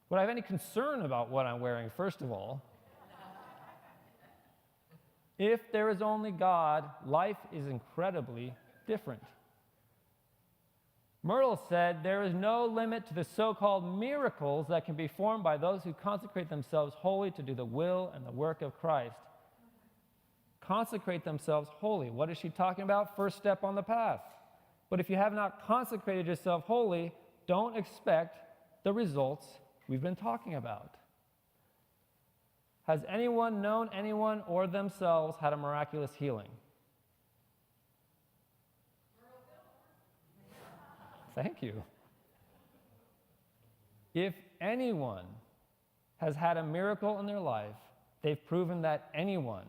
Would I have any concern about what I'm wearing, first of all? If there is only God, life is incredibly different. Myrtle said, there is no limit to the so-called miracles that can be formed by those who consecrate themselves wholly to do the will and the work of Christ. Consecrate themselves wholly. What is she talking about? First step on the path. But if you have not consecrated yourself wholly, don't expect the results we've been talking about. Has anyone known anyone or themselves had a miraculous healing? Thank you. If anyone has had a miracle in their life, they've proven that anyone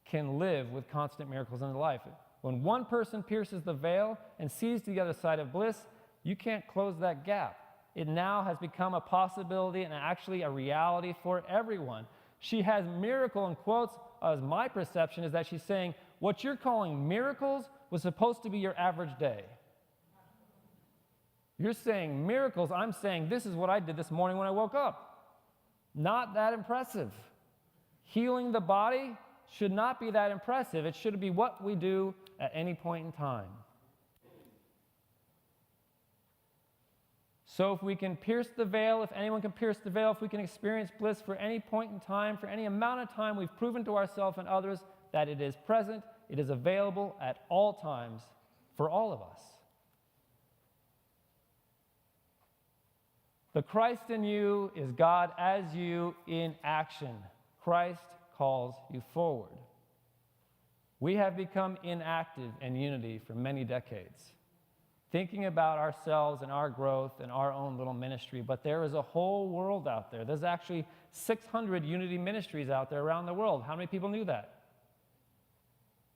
can live with constant miracles in their life. When one person pierces the veil and sees the other side of bliss, you can't close that gap. It now has become a possibility and actually a reality for everyone. She has miracle in quotes, as my perception is that she's saying, what you're calling miracles was supposed to be your average day. You're saying miracles, I'm saying this is what I did this morning when I woke up. Not that impressive. Healing the body should not be that impressive. It should be what we do at any point in time. So if we can pierce the veil, if anyone can pierce the veil, if we can experience bliss for any point in time, for any amount of time, we've proven to ourselves and others that it is present, it is available at all times for all of us. The Christ in you is God as you in action. Christ calls you forward. We have become inactive in unity for many decades, thinking about ourselves and our growth and our own little ministry, but there is a whole world out there. There's actually 600 unity ministries out there around the world. How many people knew that?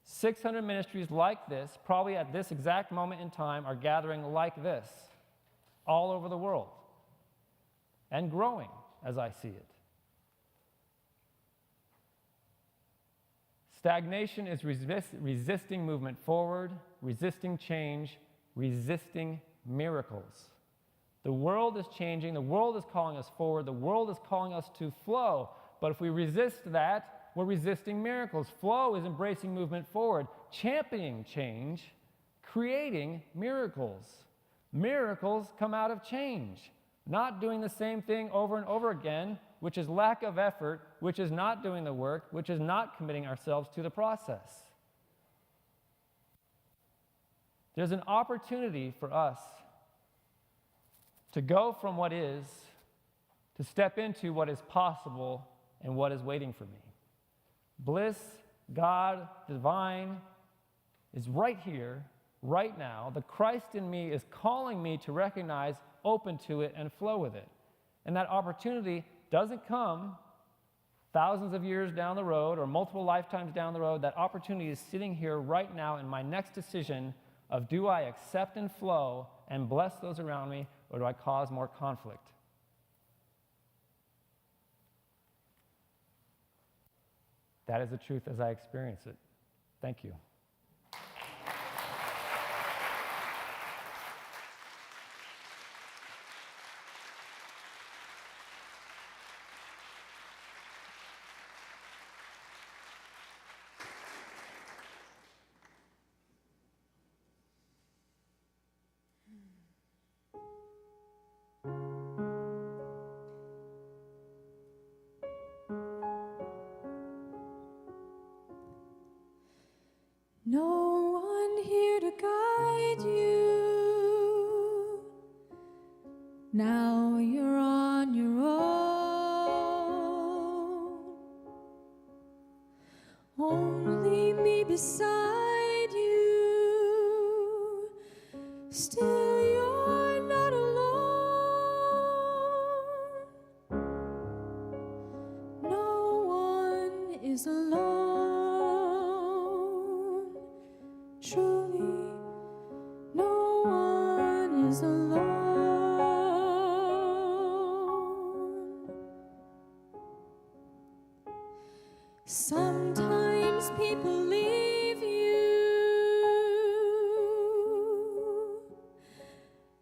600 ministries like this, probably at this exact moment in time, are gathering like this all over the world and growing as I see it. Stagnation is resisting movement forward, resisting change, resisting miracles. The world is changing. The world is calling us forward. The world is calling us to flow. But if we resist that, we're resisting miracles. Flow is embracing movement forward, championing change, creating miracles. Miracles come out of change, not doing the same thing over and over again, which is lack of effort, which is not doing the work, which is not committing ourselves to the process. There's an opportunity for us to go from what is to step into what is possible and what is waiting for me. Bliss, God, divine, is right here, right now. The Christ in me is calling me to recognize, open to it, and flow with it. And that opportunity doesn't come thousands of years down the road or multiple lifetimes down the road. That opportunity is sitting here right now in my next decision of, do I accept and flow and bless those around me, or do I cause more conflict? That is the truth as I experience it. Thank you. No one here to guide you. Now you're on your own. Only me beside you. Still you're not alone. No one is alone. Truly, no one is alone. Sometimes people leave you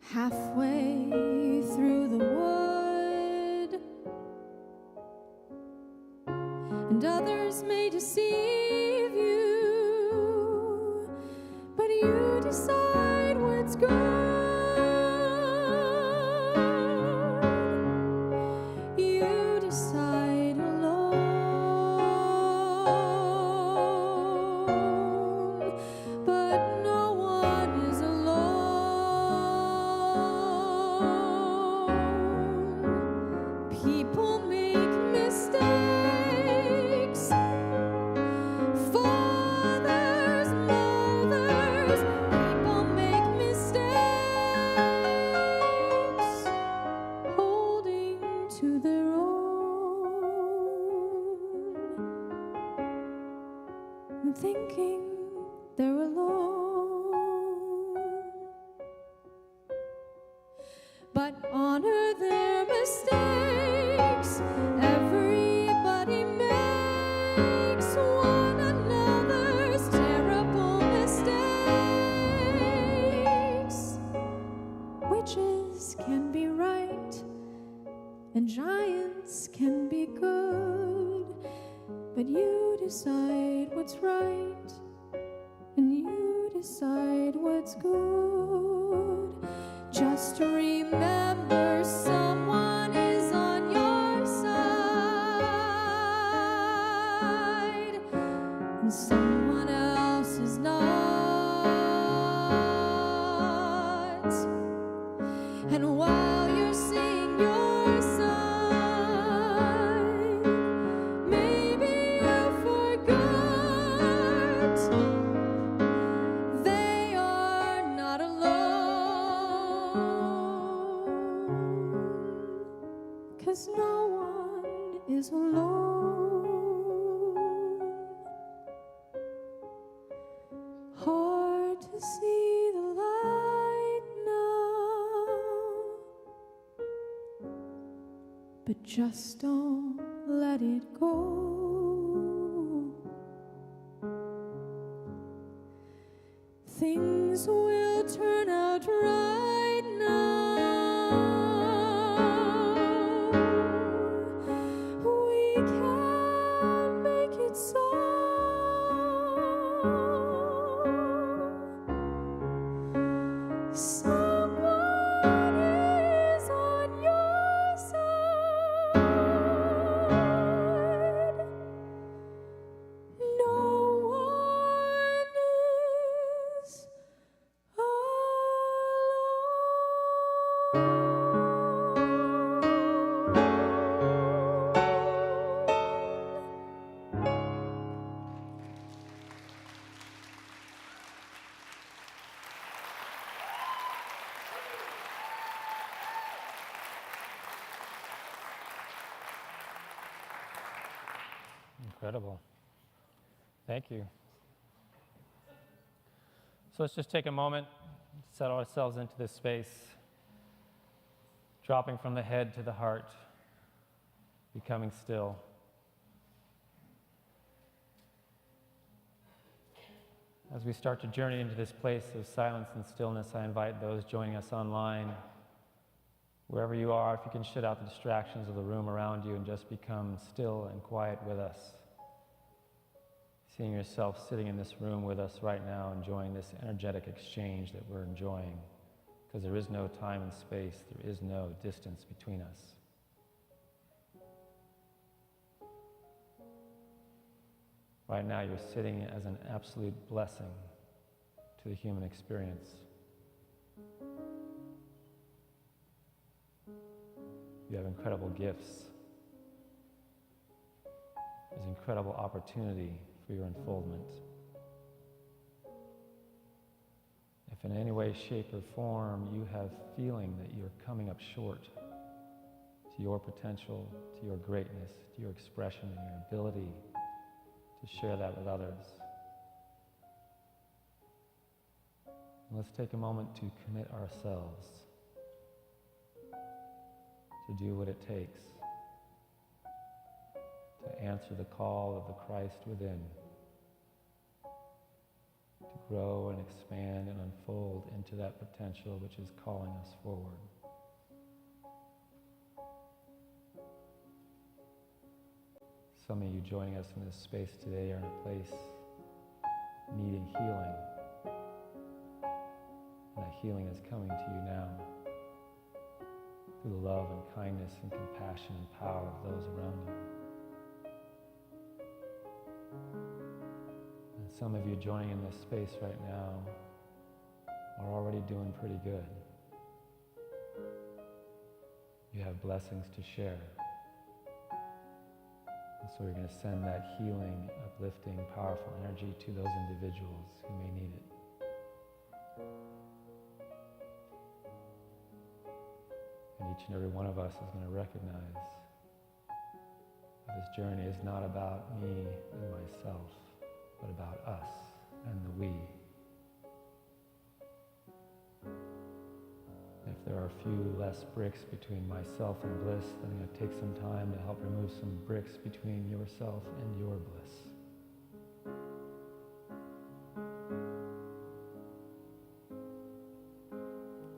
halfway through the wood, and others may deceive you. You decide what's good. You decide alone. But no one is alone. People make mistakes. Fathers, mothers, people make mistakes, holding to their own and thinking they're alone. But honor their mistakes. Everybody makes one another's terrible mistakes. Witches can be right and giants can be good, but you decide what's right and you decide what's good. Just remember, someone is on your side and someone else is not. And while you're seeing your side, maybe you forgot they are not alone, 'cause no one is alone. Hard to see the light now, but just don't let it go. Things will turn out right now. We can make it so. Someone is on your side. No one is alone. incredible. Thank you. So let's just take a moment, settle ourselves into this space, dropping from the head to the heart, becoming still. As we start to journey into this place of silence and stillness, I invite those joining us online, wherever you are, if you can shut out the distractions of the room around you and just become still and quiet with us. Seeing yourself sitting in this room with us right now, enjoying this energetic exchange that we're enjoying, because there is no time and space, there is no distance between us. Right now, you're sitting as an absolute blessing to the human experience. You have incredible gifts. There's incredible opportunity for your unfoldment. If in any way, shape, or form you have feeling that you're coming up short to your potential, to your greatness, to your expression and your ability to share that with others, let's take a moment to commit ourselves to do what it takes to answer the call of the Christ within, to grow and expand and unfold into that potential which is calling us forward. Some of you joining us in this space today are in a place needing healing, and that healing is coming to you now through the love and kindness and compassion and power of those around you. And some of you joining in this space right now are already doing pretty good. You have blessings to share. And so we're going to send that healing, uplifting, powerful energy to those individuals who may need it. And each and every one of us is going to recognize that this journey is not about me and myself, but about us and the we. If there are a few less bricks between myself and bliss, then I'm going to take some time to help remove some bricks between yourself and your bliss.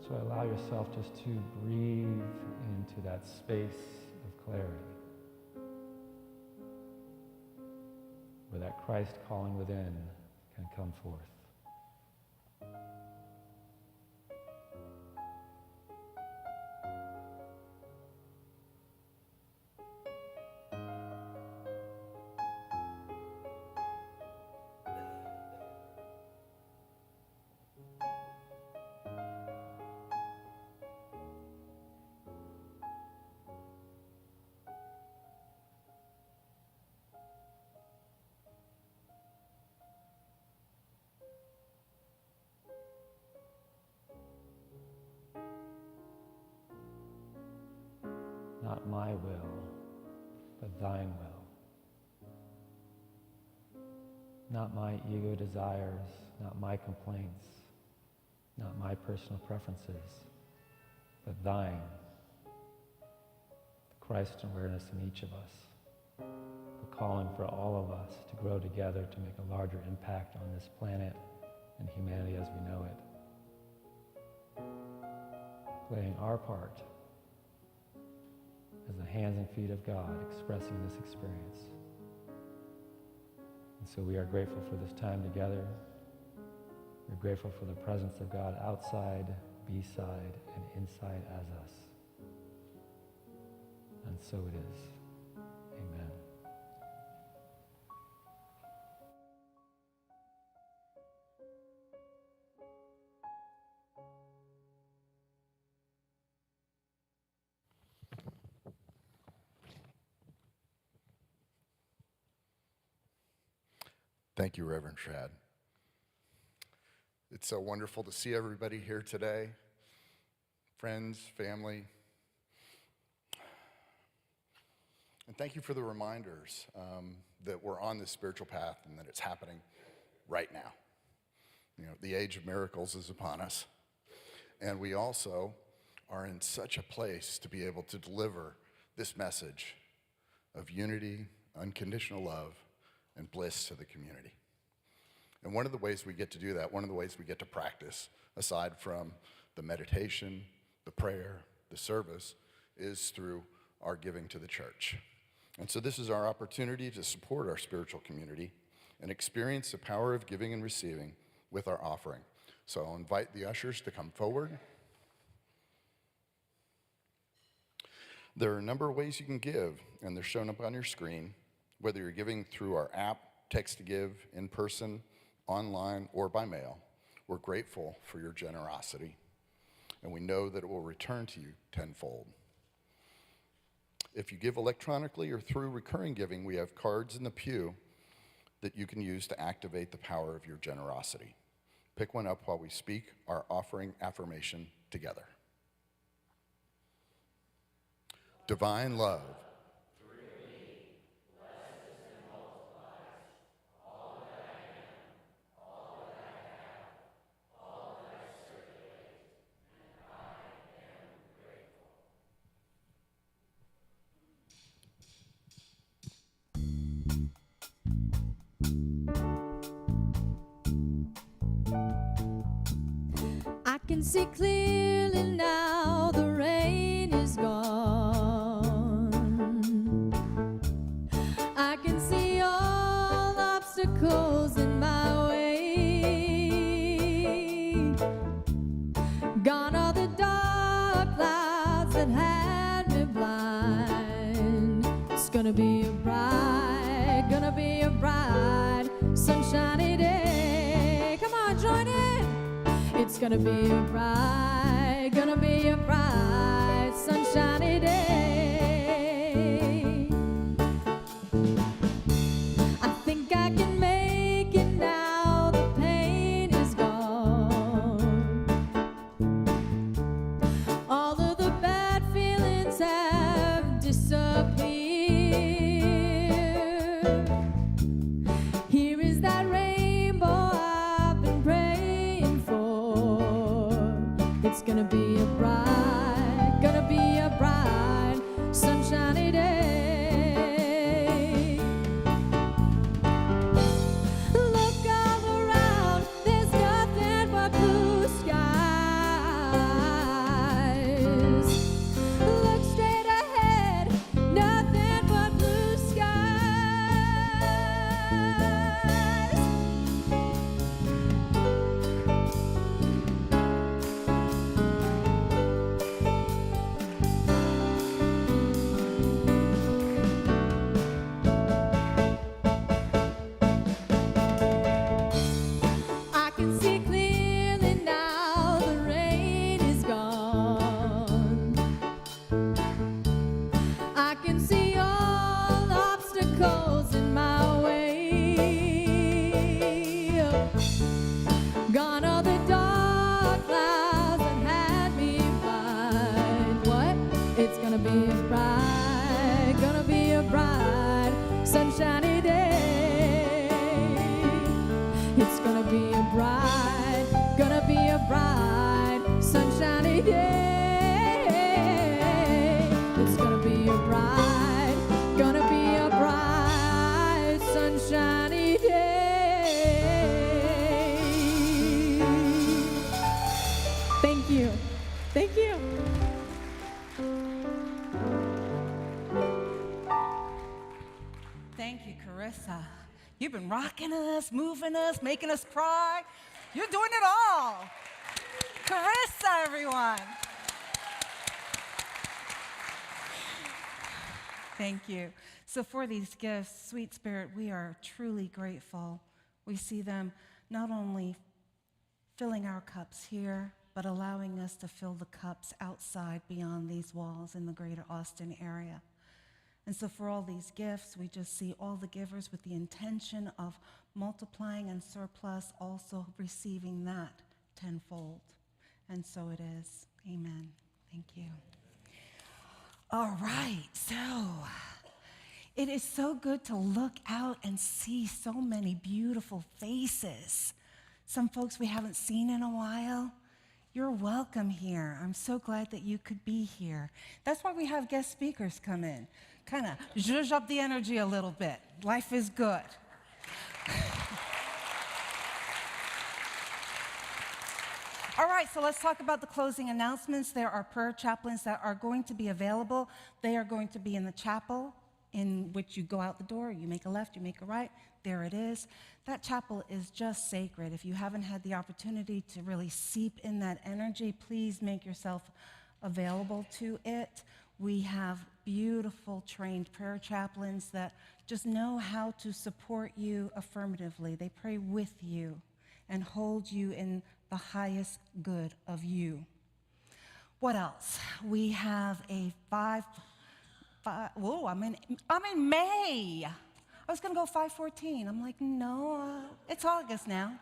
So allow yourself just to breathe into that space of clarity, where that Christ calling within can come forth. Not my will, but thine will. Not my ego desires, not my complaints, not my personal preferences, but thine. The Christ awareness in each of us. The calling for all of us to grow together to make a larger impact on this planet and humanity as we know it. Playing our part as the hands and feet of God expressing this experience. And so we are grateful for this time together. We're grateful for the presence of God outside, beside, and inside as us. And so it is. Amen. Thank you, Reverend Shad. It's so wonderful to see everybody here today, friends, family. And thank you for the reminders that we're on this spiritual path and that it's happening right now. You know, the age of miracles is upon us. And we also are in such a place to be able to deliver this message of unity, unconditional love, and bliss to the community. And one of the ways we get to do that, one of the ways we get to practice, aside from the meditation, the prayer, the service, is through our giving to the church. And so this is our opportunity to support our spiritual community and experience the power of giving and receiving with our offering. So I'll invite the ushers to come forward. There are a number of ways you can give, and they're shown up on your screen, whether you're giving through our app, text to give, in person, online, or by mail. We're grateful for your generosity, and we know that it will return to you tenfold. If you give electronically or through recurring giving, we have cards in the pew that you can use to activate the power of your generosity. Pick one up while we speak our offering affirmation together. Divine love. I can see clearly now, the rain is gone. I can see all obstacles in my way. Gone are the dark clouds that had me blind. It's gonna be a bright, sunshiny day. Come on, join in. It's gonna be a bright, sunshiny day. I think I can make it now, the pain is gone. All of the bad feelings have disappeared. Here is that rainbow I've been praying for. It's gonna be a bright, sunshiny day. Look all around, there's nothing but blue skies. Look straight ahead, nothing but blue skies. I can see clearly now, the rain is gone. I can see all obstacles in my way. Gone are the dark clouds that had me blind. What? It's gonna be a bright, sunshiny day. It's gonna be a bright, sunshiny day. It's gonna be a bright, sunshiny day. Thank you. Thank you. Thank you, Carissa. You've been rocking us, moving us, making us cry. You're doing it all. Carissa, everyone. Thank you. So for these gifts, Sweet Spirit, we are truly grateful. We see them not only filling our cups here, but allowing us to fill the cups outside beyond these walls in the greater Austin area. And so for all these gifts, we just see all the givers with the intention of multiplying and surplus, also receiving that tenfold. And so it is. Amen. Thank you. All right, so It is so good to look out and see so many beautiful faces. Some folks we haven't seen in a while. You're welcome here. I'm so glad that you could be here. That's why we have guest speakers come in. Kind of zhuzh up the energy a little bit. Life is good. All right, so let's talk about the closing announcements. There are prayer chaplains that are going to be available. They are going to be in the chapel, in which you go out the door, you make a left, you make a right, there it is. That chapel is just sacred. If you haven't had the opportunity to really seep in that energy, please make yourself available to it. We have beautiful trained prayer chaplains that just know how to support you affirmatively. They pray with you and hold you in the highest good of you. What else? We have a whoa, I'm in May. I was gonna go 5/14. I'm like, no, it's August now.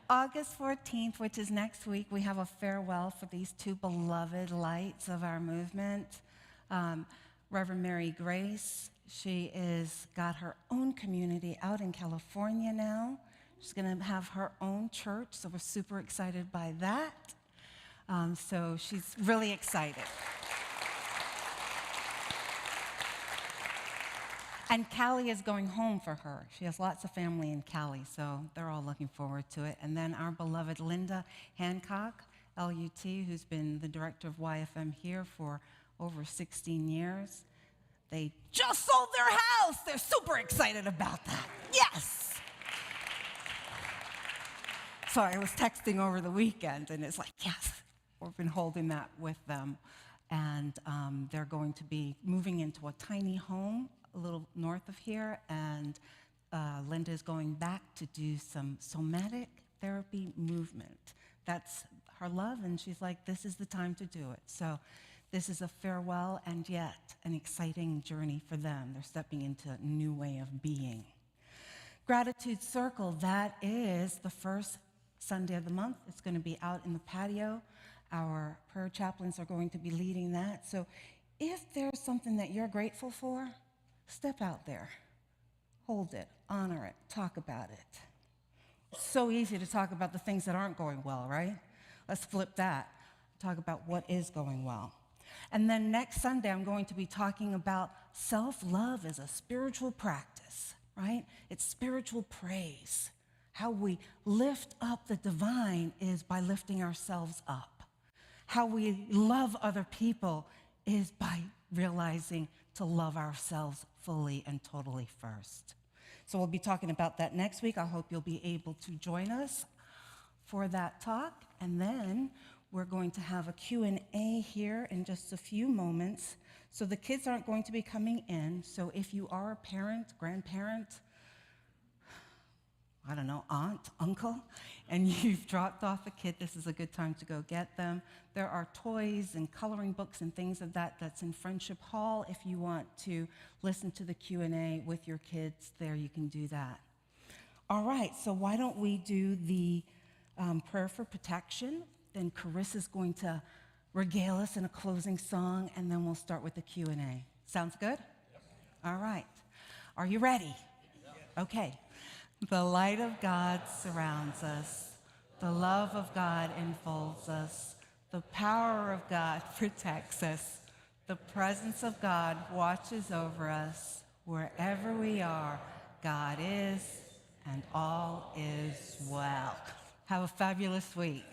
August 14th, which is next week, we have a farewell for these two beloved lights of our movement. Reverend Mary Grace, she is got her own community out in California now. She's gonna have her own church, so we're super excited by that. So she's really excited. And Cali is going home for her. She has lots of family in Cali, so they're all looking forward to it. And then our beloved Linda Hancock, LUT, who's been the director of YFM here for over 16 years. They just sold their house. They're super excited about that. Yes! Sorry, I was texting over the weekend, and it's like, yes, we've been holding that with them. And they're going to be moving into a tiny home a little north of here, and Linda is going back to do some somatic therapy movement. That's her love, and she's like, this is the time to do it. So this is a farewell and yet an exciting journey for them. They're stepping into a new way of being. Gratitude Circle, that is the first Sunday of the month. It's going to be out in the patio. Our prayer chaplains are going to be leading that. So if there's something that you're grateful for, step out there, hold it, honor it, talk about it. It's so easy to talk about the things that aren't going well, right? Let's flip that, talk about what is going well. And then next Sunday, I'm going to be talking about self-love as a spiritual practice, right? It's spiritual praise. How we lift up the divine is by lifting ourselves up. How we love other people is by realizing to love ourselves fully and totally first. So we'll be talking about that next week. I hope you'll be able to join us for that talk. And then we're going to have a Q&A here in just a few moments. So the kids aren't going to be coming in. So if you are a parent, grandparent, I don't know, aunt, uncle, and you've dropped off a kid, this is a good time to go get them. There are toys and coloring books and things of that that's in Friendship Hall. If you want to listen to the Q&A with your kids there, you can do that. All right, so why don't we do the prayer for protection? Then Carissa's going to regale us in a closing song, and then we'll start with the Q&A. Sounds good? Yep. All right. Are you ready? Yep. Okay. The light of God surrounds us. The love of God enfolds us. The power of God protects us. The presence of God watches over us. Wherever we are, God is, and all is well. Have a fabulous week.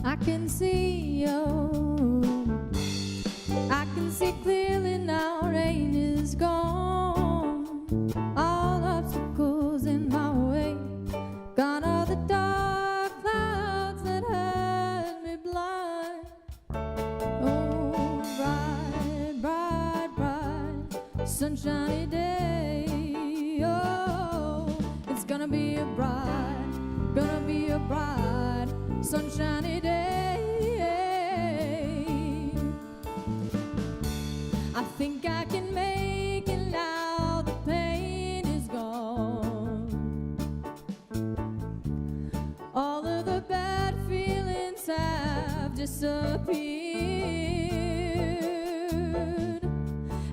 I can see you. I can see clearly now, rain is gone. All obstacles in my way, gone are the dark clouds that had me blind. Oh, bright, bright, bright, sunshiny day. Oh, it's gonna be a bright, sunshiny day. I think I can make it now, the pain is gone. All of the bad feelings disappeared.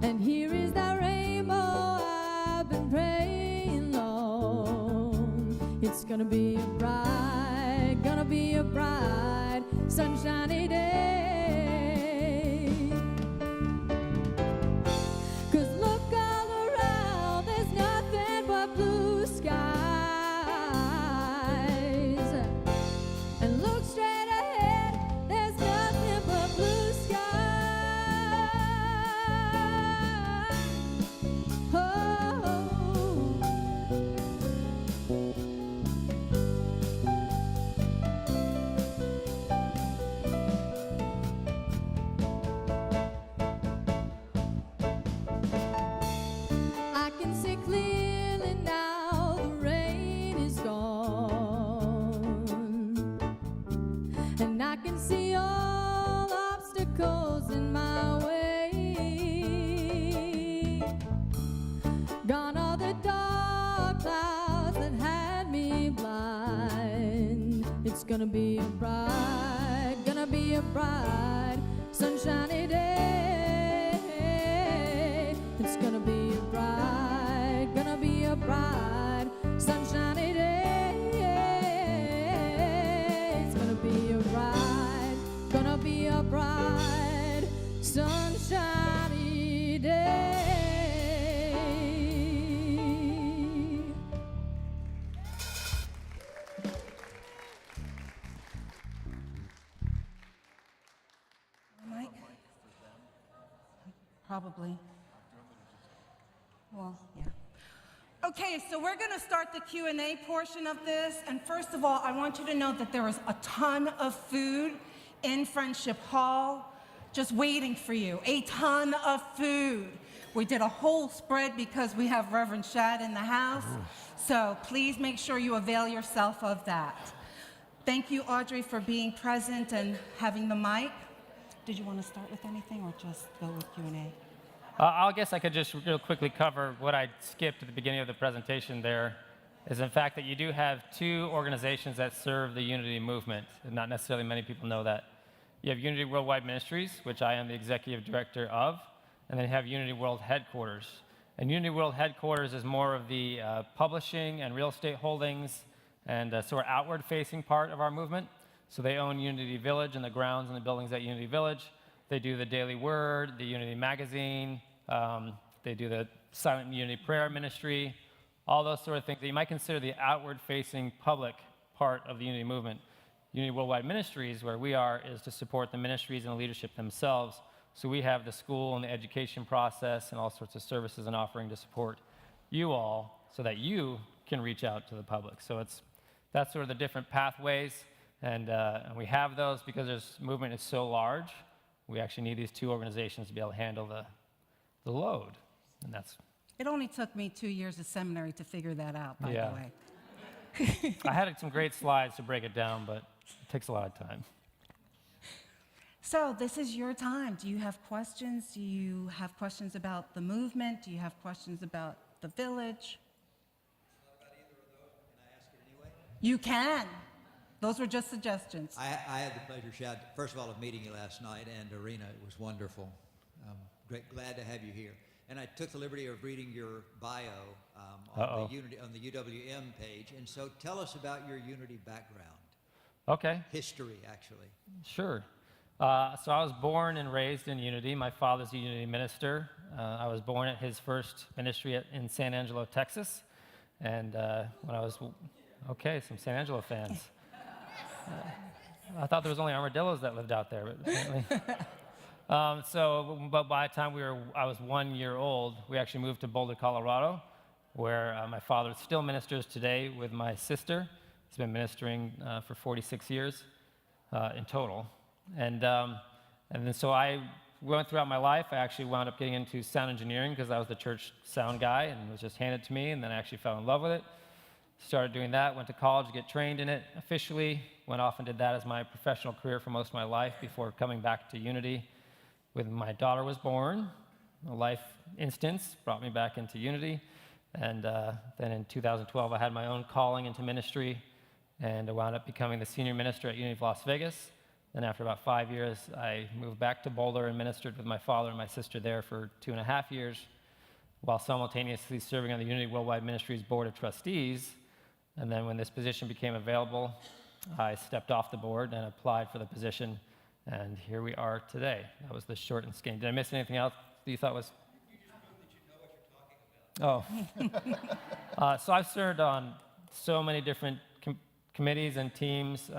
And here is that rainbow I've been praying long. It's gonna be a bright, sunshiny day. 'Cause look all around, there's nothing but blue skies. And look straight ahead, there's nothing but blue skies. I can see clearly now, the rain is gone. And I can see all obstacles in my way. Gone are the dark clouds that had me blind. It's gonna be a bright, sunshiny day. It's gonna be a bright, sunshiny day. It's gonna be a bright, sunshiny day. Mike? Probably. Well, yeah. Okay, so we're going to start the Q&A portion of this. And first of all, I want you to know that there is a ton of food in Friendship Hall just waiting for you. A ton of food. We did a whole spread because we have Reverend Shad in the house. So please make sure you avail yourself of that. Thank you, Audrey, for being present and having the mic. Did you want to start with anything or just go with Q&A? I guess I could just real quickly cover what I skipped at the beginning of the presentation there, is in fact that you do have two organizations that serve the Unity movement, and not necessarily many people know that. You have Unity Worldwide Ministries, which I am the executive director of, and then you have Unity World Headquarters. And Unity World Headquarters is more of the publishing and real estate holdings and sort of outward-facing part of our movement. So they own Unity Village and the grounds and the buildings at Unity Village. They do the Daily Word, the Unity Magazine. They do the Silent Unity Prayer Ministry, all those sort of things that you might consider the outward-facing public part of the Unity movement. Unity Worldwide Ministries, where we are, is to support the ministries and the leadership themselves. So we have the school and the education process and all sorts of services and offering to support you all so that you can reach out to the public. So that's sort of the different pathways. And we have those because this movement is so large. We actually need these two organizations to be able to handle the load. And that's... It only took me 2 years of seminary to figure that out, by Yeah. the way. I had some great slides to break it down, but it takes a lot of time. So this is your time. Do you have questions? Do you have questions about the movement? Do you have questions about the village? You can. Those were just suggestions. I had the pleasure, Shad, first of all, of meeting you last night, and Arena, it was wonderful. Glad to have you here. And I took the liberty of reading your bio on the UWM page, and so tell us about your Unity background. Okay. History, actually. Sure. So I was born and raised in Unity. My father's a Unity minister. I was born at his first ministry in San Angelo, Texas. And when I was, some San Angelo fans. I thought there was only armadillos that lived out there, but apparently. But by the time I was 1 year old, we actually moved to Boulder, Colorado, where my father still ministers today with my sister. He's been ministering for 46 years in total. And then so I went throughout my life. I actually wound up getting into sound engineering because I was the church sound guy, and it was just handed to me, and then I actually fell in love with it. Started doing that, went to college to get trained in it officially, went off and did that as my professional career for most of my life before coming back to Unity. When my daughter was born, a life instance brought me back into Unity. And then in 2012, I had my own calling into ministry, and I wound up becoming the senior minister at Unity of Las Vegas. Then after about 5 years, I moved back to Boulder and ministered with my father and my sister there for 2.5 years, while simultaneously serving on the Unity Worldwide Ministries Board of Trustees. And then when this position became available, I stepped off the board and applied for the position, and here we are today. That was the short and skinny. Did I miss anything else that you thought was? You just proved that you know what you're talking about. Oh. So I've served on so many different committees and teams.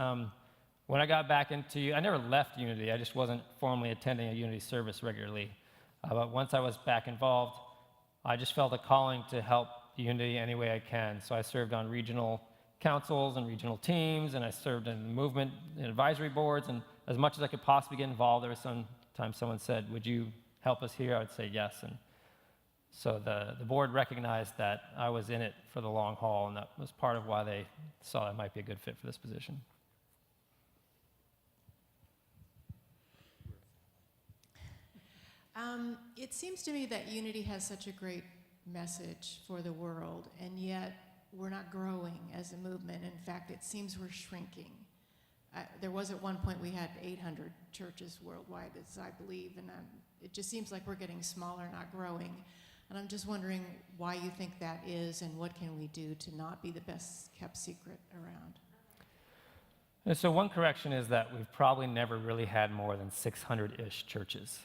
When I got back into, I never left Unity. I just wasn't formally attending a Unity service regularly. But once I was back involved, I just felt a calling to help Unity any way I can. So I served on regional councils and regional teams, and I served in the movement and advisory boards, and as much as I could possibly get involved. There was sometimes someone said, would you help us here? I would say yes. And so the board recognized that I was in it for the long haul, and that was part of why they saw I might be a good fit for this position. It seems to me that Unity has such a great message for the world, and yet we're not growing as a movement. In fact, it seems we're shrinking. There was at one point we had 800 churches worldwide, as I believe, and it just seems like we're getting smaller, not growing. And I'm just wondering why you think that is, and what can we do to not be the best kept secret around? And so one correction is that we've probably never really had more than 600-ish churches.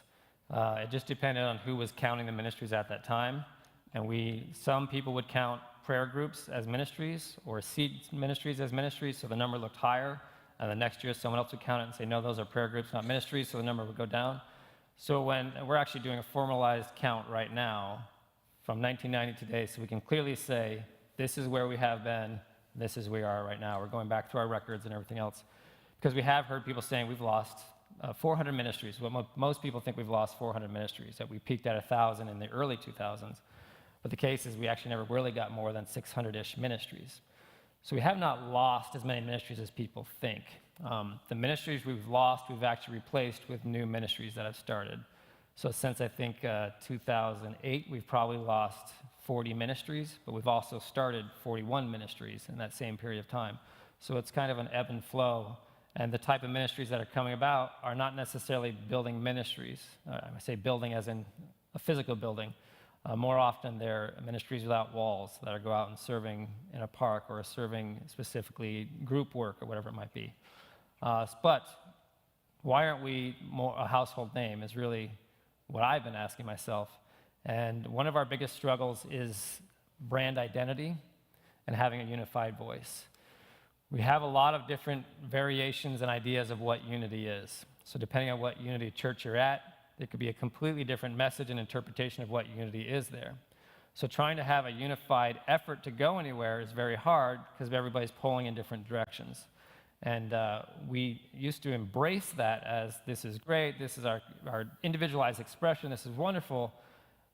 It just depended on who was counting the ministries at that time. And some people would count prayer groups as ministries or seed ministries as ministries, so the number looked higher. And the next year, someone else would count it and say, no, those are prayer groups, not ministries, so the number would go down. So we're actually doing a formalized count right now from 1990 to today, so we can clearly say, this is where we have been, this is where we are right now. We're going back through our records and everything else. Because we have heard people saying we've lost 400 ministries. Well, most people think we've lost 400 ministries, that we peaked at 1,000 in the early 2000s. But the case is we actually never really got more than 600-ish ministries. So we have not lost as many ministries as people think. The ministries we've lost, we've actually replaced with new ministries that have started. So since I think 2008, we've probably lost 40 ministries, but we've also started 41 ministries in that same period of time. So it's kind of an ebb and flow. And the type of ministries that are coming about are not necessarily building ministries. I say building as in a physical building. More often, they're ministries without walls that are go out and serving in a park or serving specifically group work or whatever it might be. But why aren't we more a household name is really what I've been asking myself. And one of our biggest struggles is brand identity and having a unified voice. We have a lot of different variations and ideas of what Unity is. So depending on what Unity church you're at, there could be a completely different message and interpretation of what Unity is there. So trying to have a unified effort to go anywhere is very hard because everybody's pulling in different directions. And we used to embrace that as this is great, this is our individualized expression, this is wonderful,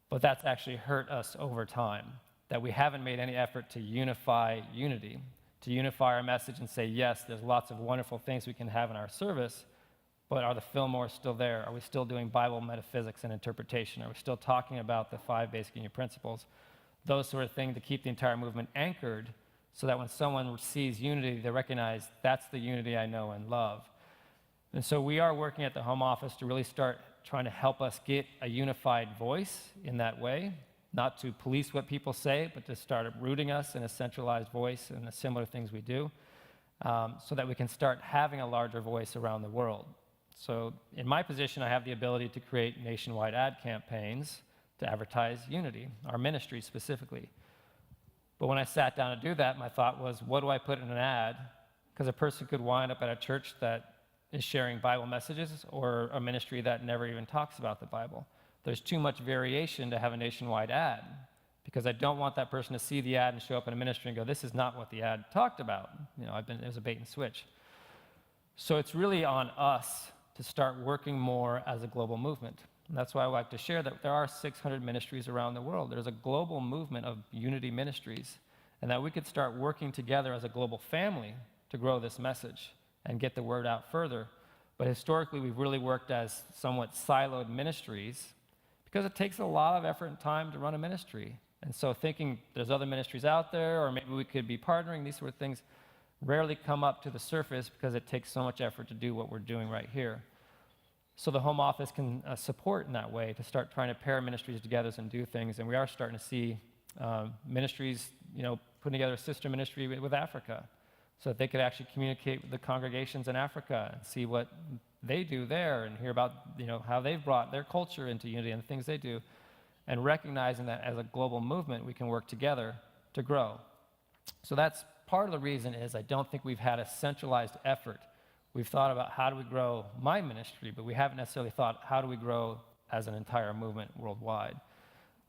but that's actually hurt us over time, that we haven't made any effort to unify Unity, to unify our message and say, yes, there's lots of wonderful things we can have in our service, but are the Fillmores still there? Are we still doing Bible metaphysics and interpretation? Are we still talking about the 5 basic union principles? Those sort of things to keep the entire movement anchored so that when someone sees Unity, they recognize that's the Unity I know and love. And so we are working at the home office to really start trying to help us get a unified voice in that way, not to police what people say, but to start rooting us in a centralized voice and the similar things we do, so that we can start having a larger voice around the world. So in my position, I have the ability to create nationwide ad campaigns to advertise Unity, our ministry specifically. But when I sat down to do that, my thought was, what do I put in an ad? Because a person could wind up at a church that is sharing Bible messages or a ministry that never even talks about the Bible. There's too much variation to have a nationwide ad because I don't want that person to see the ad and show up in a ministry and go, this is not what the ad talked about. It was a bait and switch. So it's really on us to start working more as a global movement. And that's why I like to share that there are 600 ministries around the world. There's a global movement of Unity ministries, and that we could start working together as a global family to grow this message and get the word out further. But historically, we've really worked as somewhat siloed ministries because it takes a lot of effort and time to run a ministry. And so thinking there's other ministries out there, or maybe we could be partnering, these sort of things, rarely come up to the surface because it takes so much effort to do what we're doing right here. So the home office can support in that way to start trying to pair ministries together and do things. And we are starting to see ministries, putting together a sister ministry with Africa so that they could actually communicate with the congregations in Africa and see what they do there and hear about, how they've brought their culture into unity and the things they do. And recognizing that as a global movement, we can work together to grow. So that's part of the reason is I don't think we've had a centralized effort. We've thought about how do we grow my ministry, but we haven't necessarily thought how do we grow as an entire movement worldwide.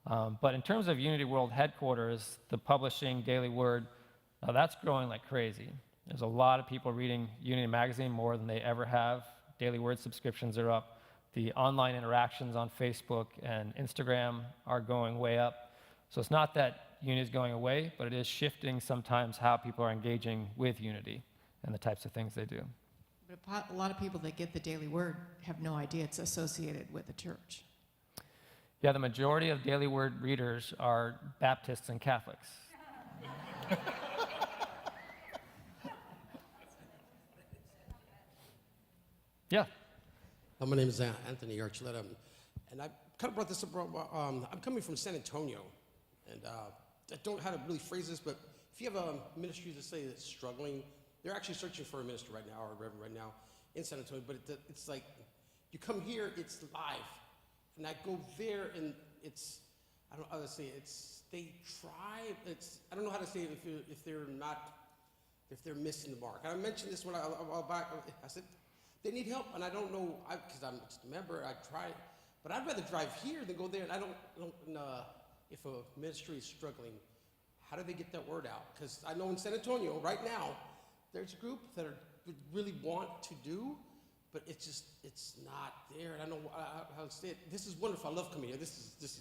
But in terms of Unity World Headquarters, the publishing Daily Word, that's growing like crazy. There's a lot of people reading Unity Magazine more than they ever have. Daily Word subscriptions are up. The online interactions on Facebook and Instagram are going way up. So it's not that Unity is going away, but it is shifting sometimes how people are engaging with Unity and the types of things they do. But a lot of people that get the Daily Word have no idea it's associated with the church. Yeah, the majority of Daily Word readers are Baptists and Catholics. Yeah. My name is Anthony Archuleta, and I kind of brought this up. I'm coming from San Antonio, and I don't know how to really phrase this, but if you have a ministry to say that's struggling, they're actually searching for a minister right now or a reverend right now in San Antonio, but it's like you come here, it's live, and I go there, and it's, I don't know how to say it, they try, I don't know how to say it if they're missing the mark. I mentioned this a while back. I said, they need help, and I don't know, because I'm just a member, I try, but I'd rather drive here than go there, and I don't if a ministry is struggling, how do they get that word out? Because I know in San Antonio, right now, there's a group that really want to do, but it's not there, and I don't know how to say it. This is wonderful, I love coming here. This is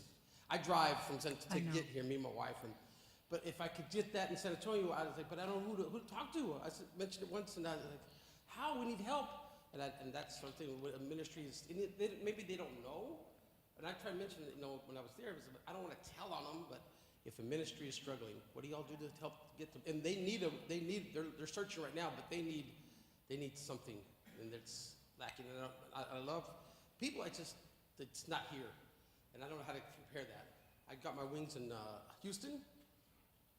I drive from San Antonio to get here, me and my wife, but if I could get that in San Antonio, I was like, but I don't know who to talk to. I mentioned it once, and I was like, how? We need help. And that's something with ministries, maybe they don't know. And I tried to mention it, when I was there, I don't want to tell on them, but if a ministry is struggling, what do y'all do to help get them? And they're searching right now, but they need something, and it's lacking. And I love people, it's not here. And I don't know how to compare that. I got my wings in Houston,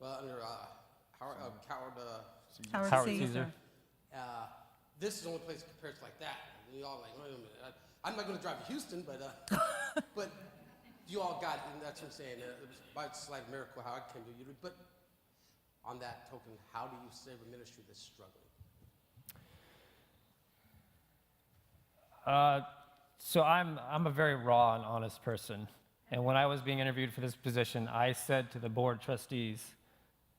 under Howard Caesar. This is the only place that compares like that. And you all like, wait a minute. I'm not going to drive to Houston, but but you all got it, and that's what I'm saying. It was by a slight miracle how I came to you. But on that token, how do you save a ministry that's struggling? So I'm a very raw and honest person. And when I was being interviewed for this position, I said to the board trustees,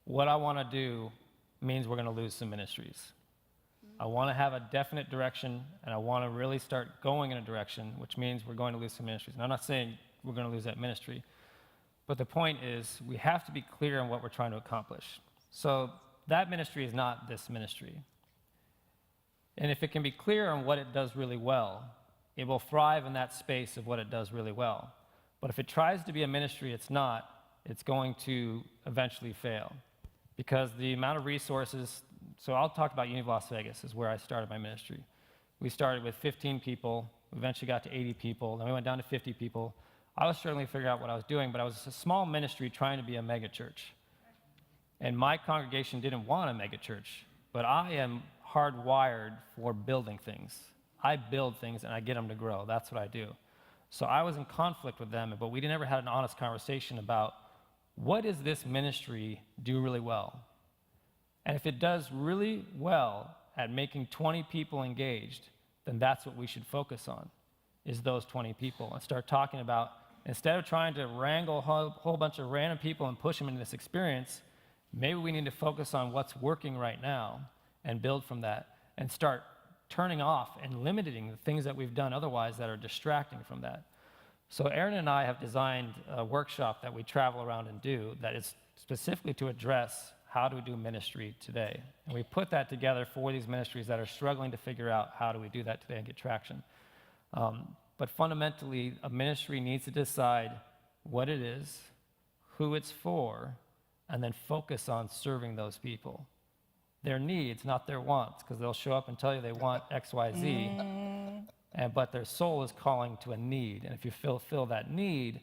what I want to do means we're going to lose some ministries. I want to have a definite direction, and I want to really start going in a direction, which means we're going to lose some ministries. And I'm not saying we're going to lose that ministry, but the point is we have to be clear on what we're trying to accomplish. So that ministry is not this ministry. And if it can be clear on what it does really well, it will thrive in that space of what it does really well. But if it tries to be a ministry it's not, it's going to eventually fail. Because the amount of resources, so I'll talk about Unity of Las Vegas, is where I started my ministry. We started with 15 people, we eventually got to 80 people, then we went down to 50 people. I was struggling to figure out what I was doing, but I was a small ministry trying to be a mega church. And my congregation didn't want a mega church, but I am hardwired for building things. I build things and I get them to grow. That's what I do. So I was in conflict with them, but we never had an honest conversation about what does this ministry do really well? And if it does really well at making 20 people engaged, then that's what we should focus on, is those 20 people, and start talking about, instead of trying to wrangle a whole bunch of random people and push them into this experience, maybe we need to focus on what's working right now and build from that and start turning off and limiting the things that we've done otherwise that are distracting from that. So Aaron and I have designed a workshop that we travel around and do that is specifically to address how do we do ministry today. And we put that together for these ministries that are struggling to figure out how do we do that today and get traction. But fundamentally, a ministry needs to decide what it is, who it's for, and then focus on serving those people. their needs, not their wants, because they'll show up and tell you they want X, Y, Z, but their soul is calling to a need. And if you fulfill that need,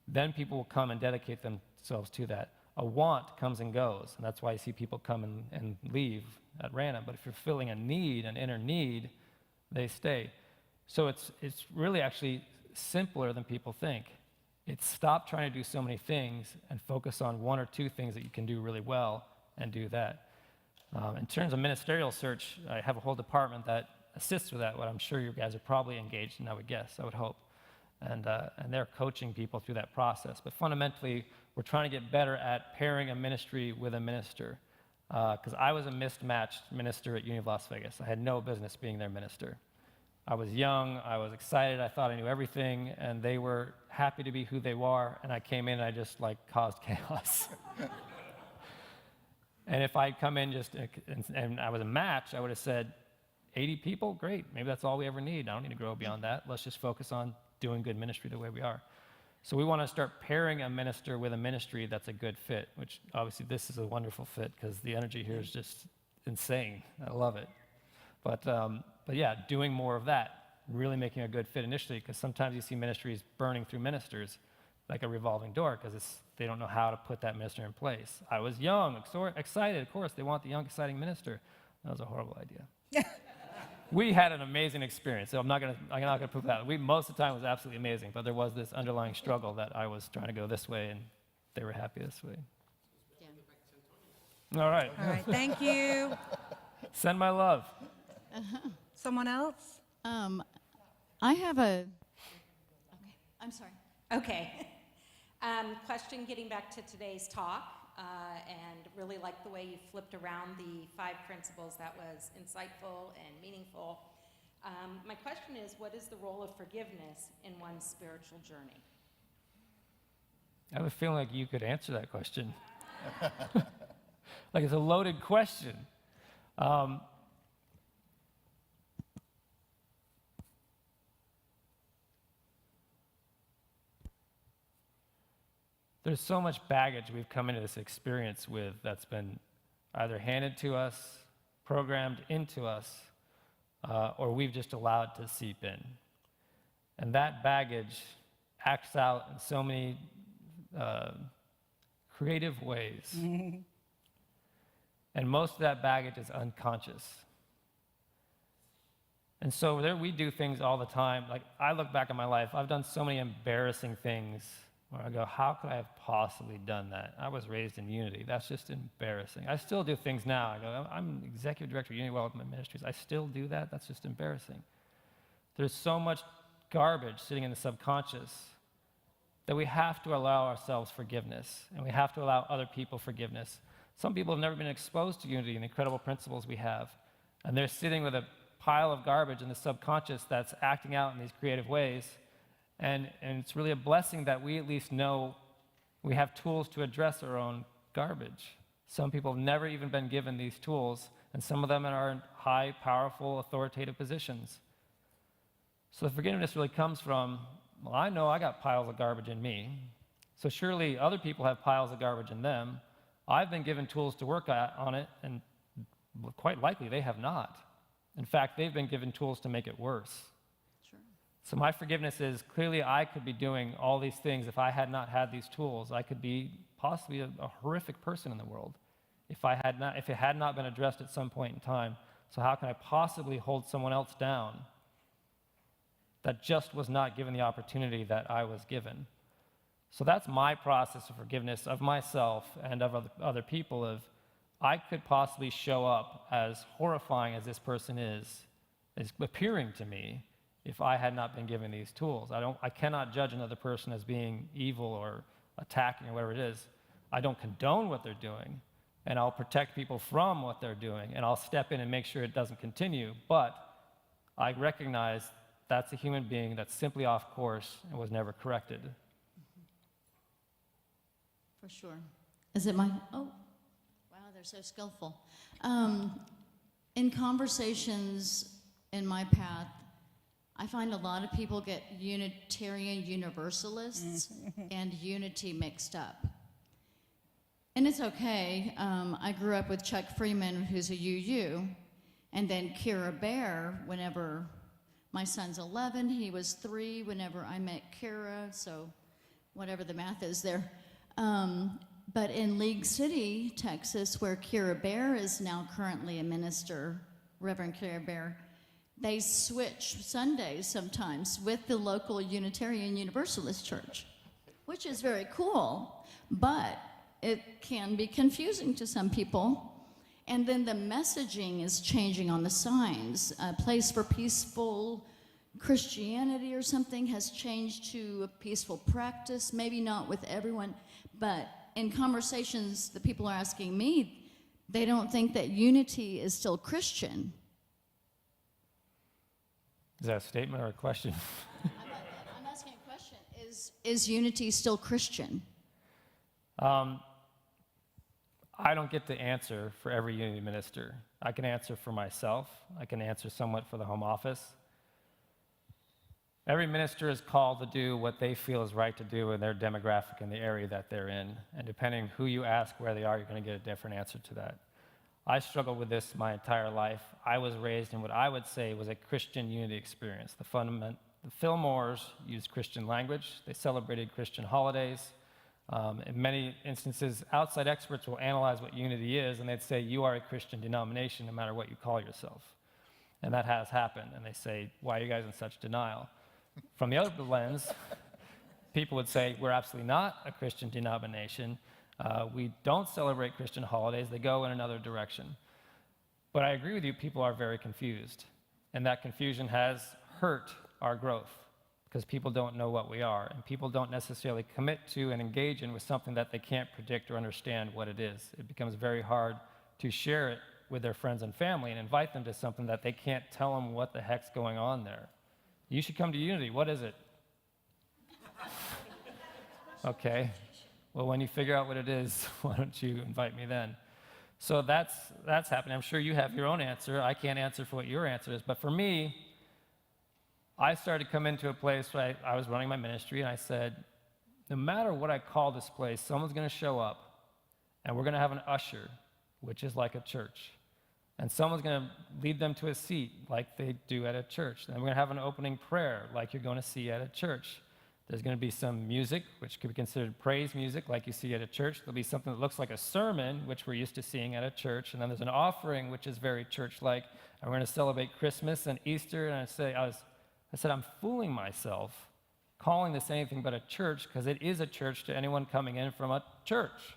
then people will come and dedicate themselves to that. A want comes and goes, and that's why you see people come and leave at random. But if you're filling a need, an inner need, they stay. So it's really actually simpler than people think. It's stop trying to do so many things and focus on one or two things that you can do really well and do that. In terms of ministerial search, I have a whole department that assists with that, what I'm sure you guys are probably engaged in, I would hope. And they're coaching people through that process. But fundamentally, we're trying to get better at pairing a ministry with a minister. Because I was a mismatched minister at Uni of Las Vegas. I had no business being their minister. I was young, I was excited, I thought I knew everything, and they were happy to be who they were, and I came in and I just caused chaos. And if I'd come in and I was a match, I would have said, 80 people, great, maybe that's all we ever need. I don't need to grow beyond that. Let's just focus on doing good ministry the way we are. So we want to start pairing a minister with a ministry that's a good fit, which obviously this is a wonderful fit because the energy here is just insane. I love it. But yeah, doing more of that, really making a good fit initially, because sometimes you see ministries burning through ministers like a revolving door because they don't know how to put that minister in place. I was young, excited, of course, they want the young, exciting minister. That was a horrible idea. We had an amazing experience, so I'm not gonna prove that. Most of the time it was absolutely amazing, but there was this underlying struggle that I was trying to go this way, and they were happy this way. Yeah. All right. All right, thank you. Send my love. Someone else? I have a. Okay, I'm sorry. Okay. Question getting back to today's talk, and really like the way you flipped around the 5 principles. That was insightful and meaningful. My question is, what is the role of forgiveness in one's spiritual journey? I have a feeling like you could answer that question. Like it's a loaded question. There's so much baggage we've come into this experience with that's been either handed to us, programmed into us, or we've just allowed to seep in. And that baggage acts out in so many creative ways. And most of that baggage is unconscious. And so there we do things all the time. Like I look back at my life, I've done so many embarrassing things where I go, how could I have possibly done that? I was raised in Unity. That's just embarrassing. I still do things now. I go, I'm executive director of Unity Development Ministries. I still do that. That's just embarrassing. There's so much garbage sitting in the subconscious that we have to allow ourselves forgiveness, and we have to allow other people forgiveness. Some people have never been exposed to Unity and the incredible principles we have, and they're sitting with a pile of garbage in the subconscious that's acting out in these creative ways. And it's really a blessing that we at least know we have tools to address our own garbage. Some people have never even been given these tools, and some of them are in high, powerful, authoritative positions. So the forgiveness really comes from, well, I know I got piles of garbage in me, so surely other people have piles of garbage in them. I've been given tools to work on it, and quite likely they have not. In fact, they've been given tools to make it worse. So my forgiveness is clearly I could be doing all these things if I had not had these tools. I could be possibly a horrific person in the world if it had not been addressed at some point in time. So how can I possibly hold someone else down that just was not given the opportunity that I was given? So that's my process of forgiveness of myself and of other people. Of I could possibly show up as horrifying as this person is appearing to me, if I had not been given these tools. I cannot judge another person as being evil or attacking or whatever it is. I don't condone what they're doing, and I'll protect people from what they're doing, and I'll step in and make sure it doesn't continue, but I recognize that's a human being that's simply off course and was never corrected. For sure. Is it my, oh, wow, they're so skillful. In conversations in my path, I find a lot of people get Unitarian Universalists and unity mixed up. And it's okay. I grew up with Chuck Freeman, who's a UU, and then Kira Bear, whenever my son's 11, he was 3 whenever I met Kira, so whatever the math is there. But in League City, Texas, where Kira Bear is now currently a minister, Reverend Kira Bear, they switch Sundays sometimes with the local Unitarian Universalist Church, which is very cool, but it can be confusing to some people. And then the messaging is changing on the signs. A place for peaceful Christianity or something has changed to a peaceful practice, maybe not with everyone, but in conversations that people are asking me, they don't think that unity is still Christian. Is that a statement or a question? I'm asking a question. Is unity still Christian? I don't get to answer for every unity minister. I can answer for myself. I can answer somewhat for the home office. Every minister is called to do what they feel is right to do in their demographic in the area that they're in. And depending who you ask where they are, you're going to get a different answer to that. I struggled with this my entire life. I was raised in what I would say was a Christian unity experience. The Fillmores used Christian language. They celebrated Christian holidays. In many instances, outside experts will analyze what unity is, and they'd say, you are a Christian denomination no matter what you call yourself. And that has happened. And they say, why are you guys in such denial? From the other lens, people would say, we're absolutely not a Christian denomination. We don't celebrate Christian holidays. They go in another direction. But I agree with you, people are very confused. And that confusion has hurt our growth because people don't know what we are. And people don't necessarily commit to and engage in with something that they can't predict or understand what it is. It becomes very hard to share it with their friends and family and invite them to something that they can't tell them what the heck's going on there. You should come to Unity. What is it? Okay. Well, when you figure out what it is, why don't you invite me then? So that's happening. I'm sure you have your own answer. I can't answer for what your answer is. But for me, I started to come into a place where I was running my ministry, and I said, no matter what I call this place, someone's going to show up, and we're going to have an usher, which is like a church. And someone's going to lead them to a seat like they do at a church. And we're going to have an opening prayer like you're going to see at a church. There's going to be some music, which could be considered praise music like you see at a church. There'll be something that looks like a sermon, which we're used to seeing at a church. And then there's an offering, which is very church-like. And we're going to celebrate Christmas and Easter. And I said, I'm fooling myself calling this anything but a church because it is a church to anyone coming in from a church.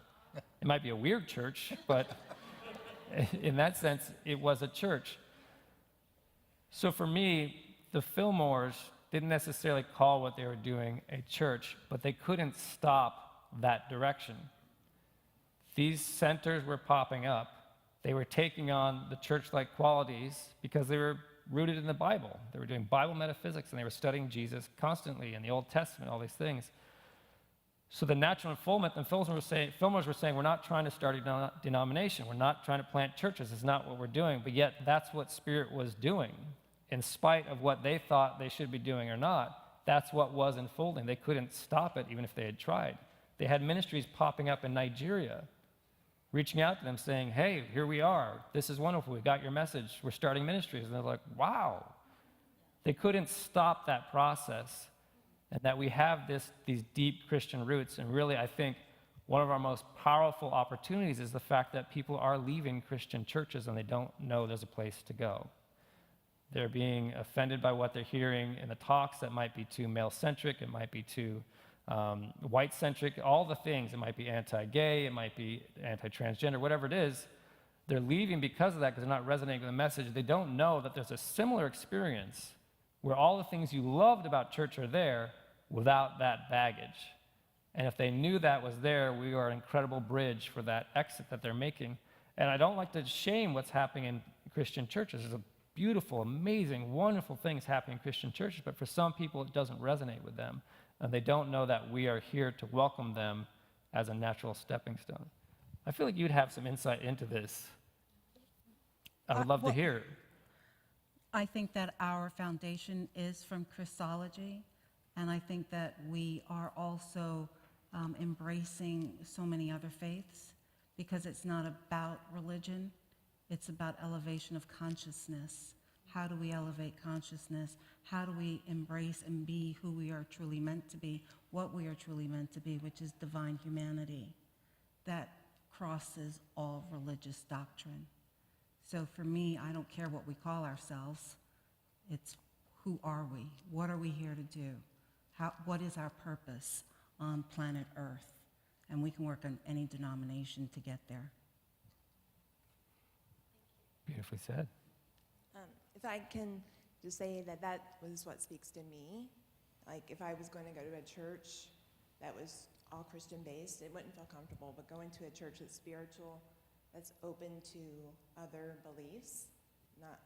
It might be a weird church, but in that sense, it was a church. So for me, the Fillmores didn't necessarily call what they were doing a church, but they couldn't stop that direction. These centers were popping up. They were taking on the church-like qualities because they were rooted in the Bible. They were doing Bible metaphysics, and they were studying Jesus constantly in the Old Testament, all these things. So the natural unfoldment, the Fillmores were saying, we're not trying to start a denomination. We're not trying to plant churches. It's not what we're doing. But yet that's what Spirit was doing. In spite of what they thought they should be doing or not, that's what was unfolding. They couldn't stop it even if they had tried. They had ministries popping up in Nigeria, reaching out to them saying, hey, here we are. This is wonderful. We got your message. We're starting ministries. And they're like, wow. They couldn't stop that process. And that we have these deep Christian roots. And really, I think one of our most powerful opportunities is the fact that people are leaving Christian churches and they don't know there's a place to go. They're being offended by what they're hearing in the talks that might be too male-centric, it might be too white-centric, all the things. It might be anti-gay, it might be anti-transgender, whatever it is. They're leaving because of that, because they're not resonating with the message. They don't know that there's a similar experience where all the things you loved about church are there without that baggage. And if they knew that was there, we are an incredible bridge for that exit that they're making. And I don't like to shame what's happening in Christian churches. There's a beautiful, amazing, wonderful things happening in Christian churches, but for some people it doesn't resonate with them. And they don't know that we are here to welcome them as a natural stepping stone. I feel like you'd have some insight into this. I would love to hear it. I think that our foundation is from Christology, and I think that we are also embracing so many other faiths. because it's not about religion, it's about elevation of consciousness. How do we elevate consciousness? How do we embrace and be who we are truly meant to be, what we are truly meant to be, which is divine humanity that crosses all religious doctrine. So for me, I don't care what we call ourselves. It's who are we? What are we here to do? What is our purpose on planet Earth? And we can work on any denomination to get there. Beautifully said. If I can just say that that was what speaks to me. Like if I was going to go to a church that was all Christian based, it wouldn't feel comfortable, but going to a church that's spiritual, that's open to other beliefs, not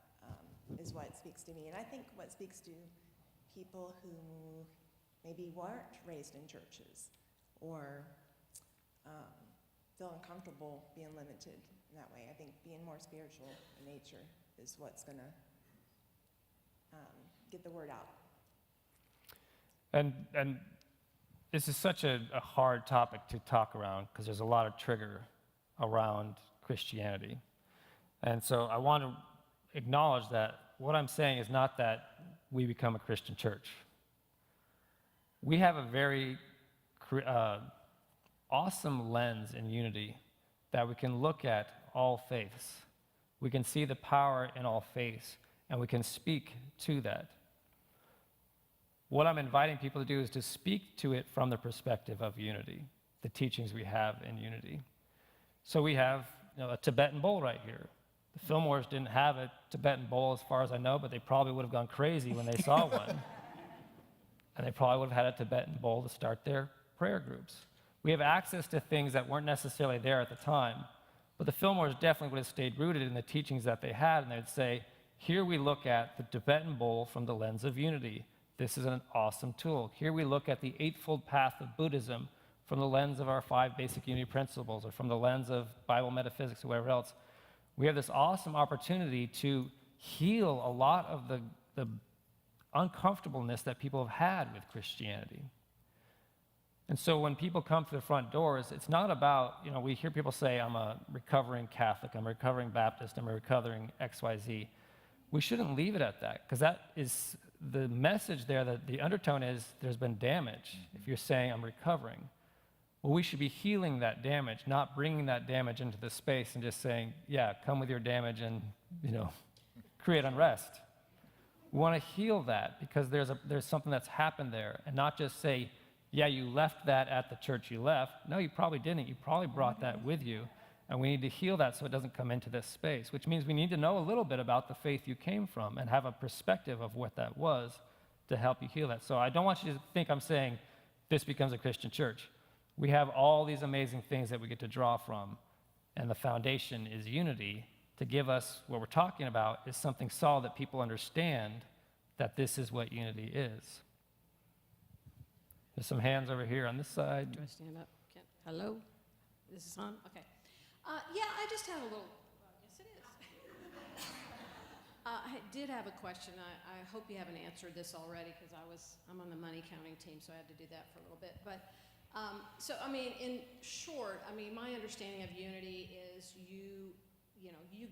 is what speaks to me. And I think what speaks to people who maybe weren't raised in churches or feel uncomfortable being limited in that way. I think being more spiritual in nature is what's going to get the word out. And this is such a hard topic to talk around because there's a lot of trigger around Christianity. And so I want to acknowledge that what I'm saying is not that we become a Christian church. We have a very awesome lens in unity that we can look at all faiths. We can see the power in all faiths, and we can speak to that. What I'm inviting people to do is to speak to it from the perspective of unity, the teachings we have in unity. So we have a Tibetan bowl right here. The Fillmores didn't have a Tibetan bowl as far as I know, but they probably would have gone crazy when they saw one. And they probably would have had a Tibetan bowl to start their prayer groups. We have access to things that weren't necessarily there at the time, but the Fillmores definitely would have stayed rooted in the teachings that they had, and they'd say, here we look at the Tibetan bowl from the lens of unity. This is an awesome tool. Here we look at the Eightfold Path of Buddhism from the lens of our 5 basic unity principles, or from the lens of Bible metaphysics, or whatever else. We have this awesome opportunity to heal a lot of the uncomfortableness that people have had with Christianity. And so when people come through the front doors, it's not about, we hear people say, I'm a recovering Catholic, I'm a recovering Baptist, I'm a recovering XYZ. We shouldn't leave it at that, because that is the message there, that the undertone is there's been damage. If you're saying I'm recovering, well, we should be healing that damage, not bringing that damage into the space and just saying, yeah, come with your damage and, create unrest. We want to heal that because there's something that's happened there, and not just say, yeah, you left that at the church you left. No, you probably didn't. You probably brought that with you, and we need to heal that so it doesn't come into this space, which means we need to know a little bit about the faith you came from and have a perspective of what that was to help you heal that. So I don't want you to think I'm saying this becomes a Christian church. We have all these amazing things that we get to draw from, and the foundation is unity. To give us what we're talking about is something solid that people understand that this is what unity is. There's some hands over here on this side. Do I stand up? Hello? This is on? Okay. Yeah, I just have a little, yes it is. I did have a question. I hope you haven't answered this already because I'm on the money counting team, so I had to do that for a little bit. But, in short, my understanding of unity is you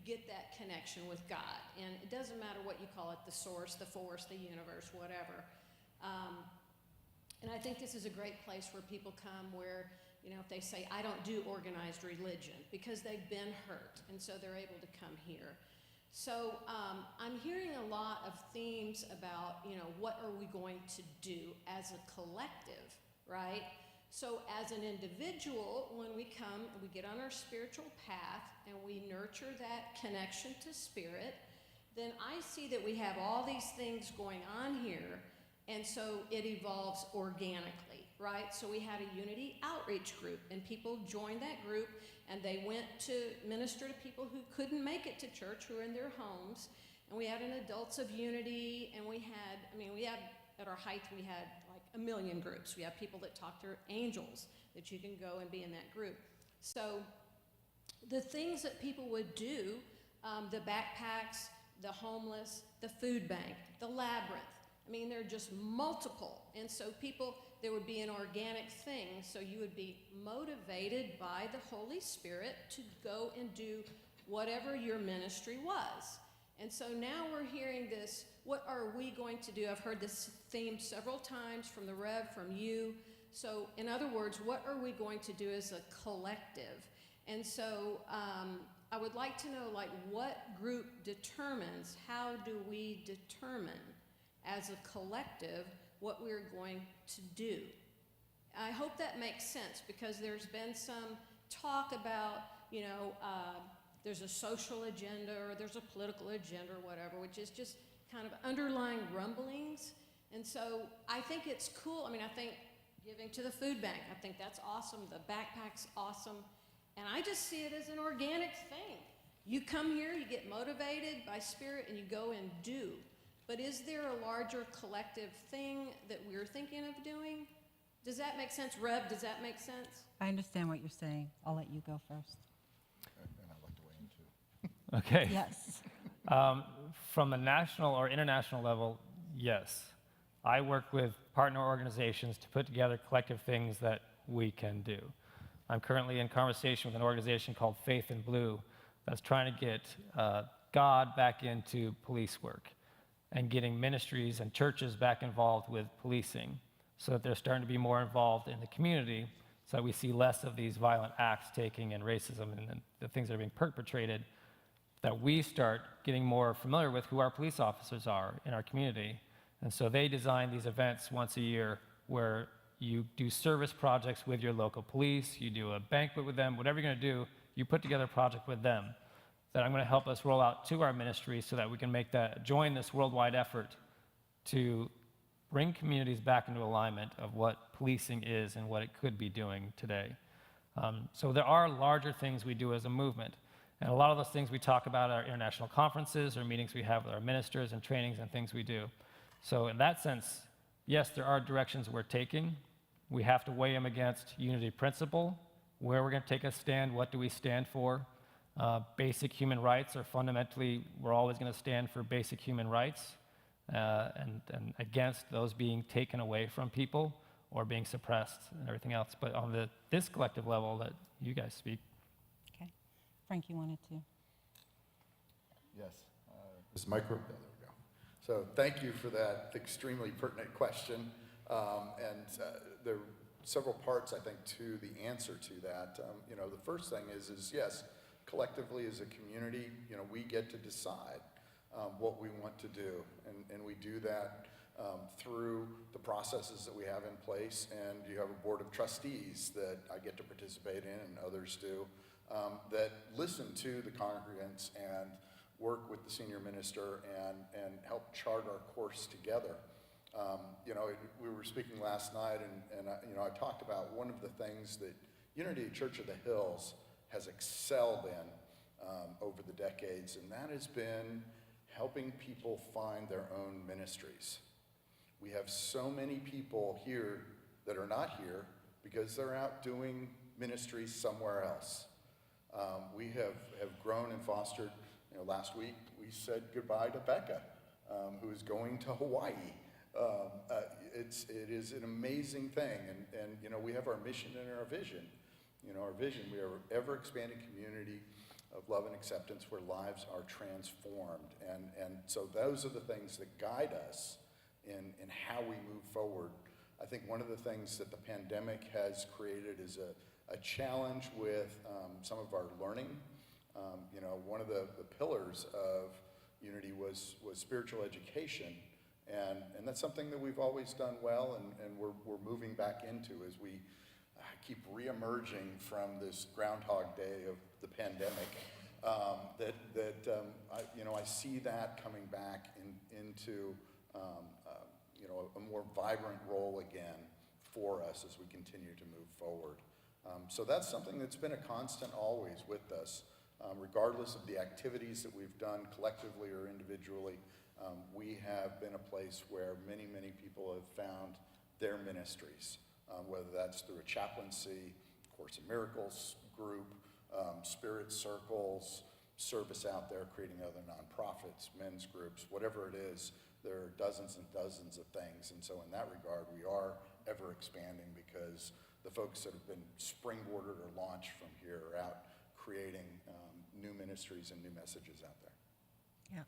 get that connection with God. And it doesn't matter what you call it, the source, the force, the universe, whatever. And I think this is a great place where people come where, if they say, I don't do organized religion, because they've been hurt, and so they're able to come here. So I'm hearing a lot of themes about, what are we going to do as a collective, right? So as an individual, when we come and we get on our spiritual path and we nurture that connection to spirit, then I see that we have all these things going on here, and so it evolves organically, right? So we had a unity outreach group, and people joined that group, and they went to minister to people who couldn't make it to church, who were in their homes. And we had an Adults of Unity, and we had, at our height, we had like 1 million groups. We have people that talk to angels, that you can go and be in that group. So the things that people would do, the backpacks, the homeless, the food bank, the labyrinth, I mean, there are just multiple. And so there would be an organic thing, so you would be motivated by the Holy Spirit to go and do whatever your ministry was. And so now we're hearing this, what are we going to do? I've heard this theme several times from the Rev, from you. So in other words, what are we going to do as a collective? And so I would like to know, like, what group determines, how do we determine as a collective what we're going to do? I hope that makes sense, because there's been some talk about, there's a social agenda or there's a political agenda or whatever, which is just kind of underlying rumblings. And so I think it's cool. I mean, I think giving to the food bank, I think that's awesome. The backpack's awesome. And I just see it as an organic thing. You come here, you get motivated by Spirit, and you go and do. But is there a larger collective thing that we're thinking of doing? Does that make sense? Rev, does that make sense? I understand what you're saying. I'll let you go first. And I'd like to weigh in too. Okay. Yes. From a national or international level, yes. I work with partner organizations to put together collective things that we can do. I'm currently in conversation with an organization called Faith in Blue that's trying to get God back into police work and getting ministries and churches back involved with policing so that they're starting to be more involved in the community so that we see less of these violent acts taking and racism and the things that are being perpetrated, that we start getting more familiar with who our police officers are in our community. And so they design these events once a year where you do service projects with your local police, you do a banquet with them, whatever you're going to do, you put together a project with them that I'm going to help us roll out to our ministry so that we can join this worldwide effort to bring communities back into alignment of what policing is and what it could be doing today. So there are larger things we do as a movement. And a lot of those things we talk about at our international conferences or meetings we have with our ministers and trainings and things we do. So in that sense, yes, there are directions we're taking. We have to weigh them against unity principle, where we're going to take a stand, what do we stand for. Basic human rights are fundamentally, we're always going to stand for basic human rights and against those being taken away from people or being suppressed and everything else. But on this collective level that you guys speak. Okay. Frank, you wanted to? Yes. This micro. There we go. So thank you for that extremely pertinent question. There are several parts, I think, to the answer to that. The first thing is yes, collectively as a community, we get to decide what we want to do. And we do that through the processes that we have in place. And you have a board of trustees that I get to participate in and others do that listen to the congregants and work with the senior minister and help chart our course together. We were speaking last night, and I talked about one of the things that Unity Church of the Hills has excelled in over the decades, and that has been helping people find their own ministries. We have so many people here that are not here because they're out doing ministries somewhere else. We have grown and fostered. Last week we said goodbye to Becca, who is going to Hawaii. It is an amazing thing, and we have our mission and our vision. Our vision, we are an ever-expanding community of love and acceptance where lives are transformed. And so those are the things that guide us in how we move forward. I think one of the things that the pandemic has created is a challenge with some of our learning. One of the pillars of Unity was spiritual education. And that's something that we've always done well, and we're moving back into as we keep re-emerging from this Groundhog Day of the pandemic. I see that coming back into a more vibrant role again for us as we continue to move forward. So that's something that's been a constant always with us, regardless of the activities that we've done collectively or individually. We have been a place where many, many people have found their ministries, whether that's through a chaplaincy, Course in Miracles group, spirit circles, service out there, creating other nonprofits, men's groups, whatever it is. there are dozens and dozens of things. And so in that regard, we are ever expanding because the folks that have been springboarded or launched from here are out creating new ministries and new messages out there.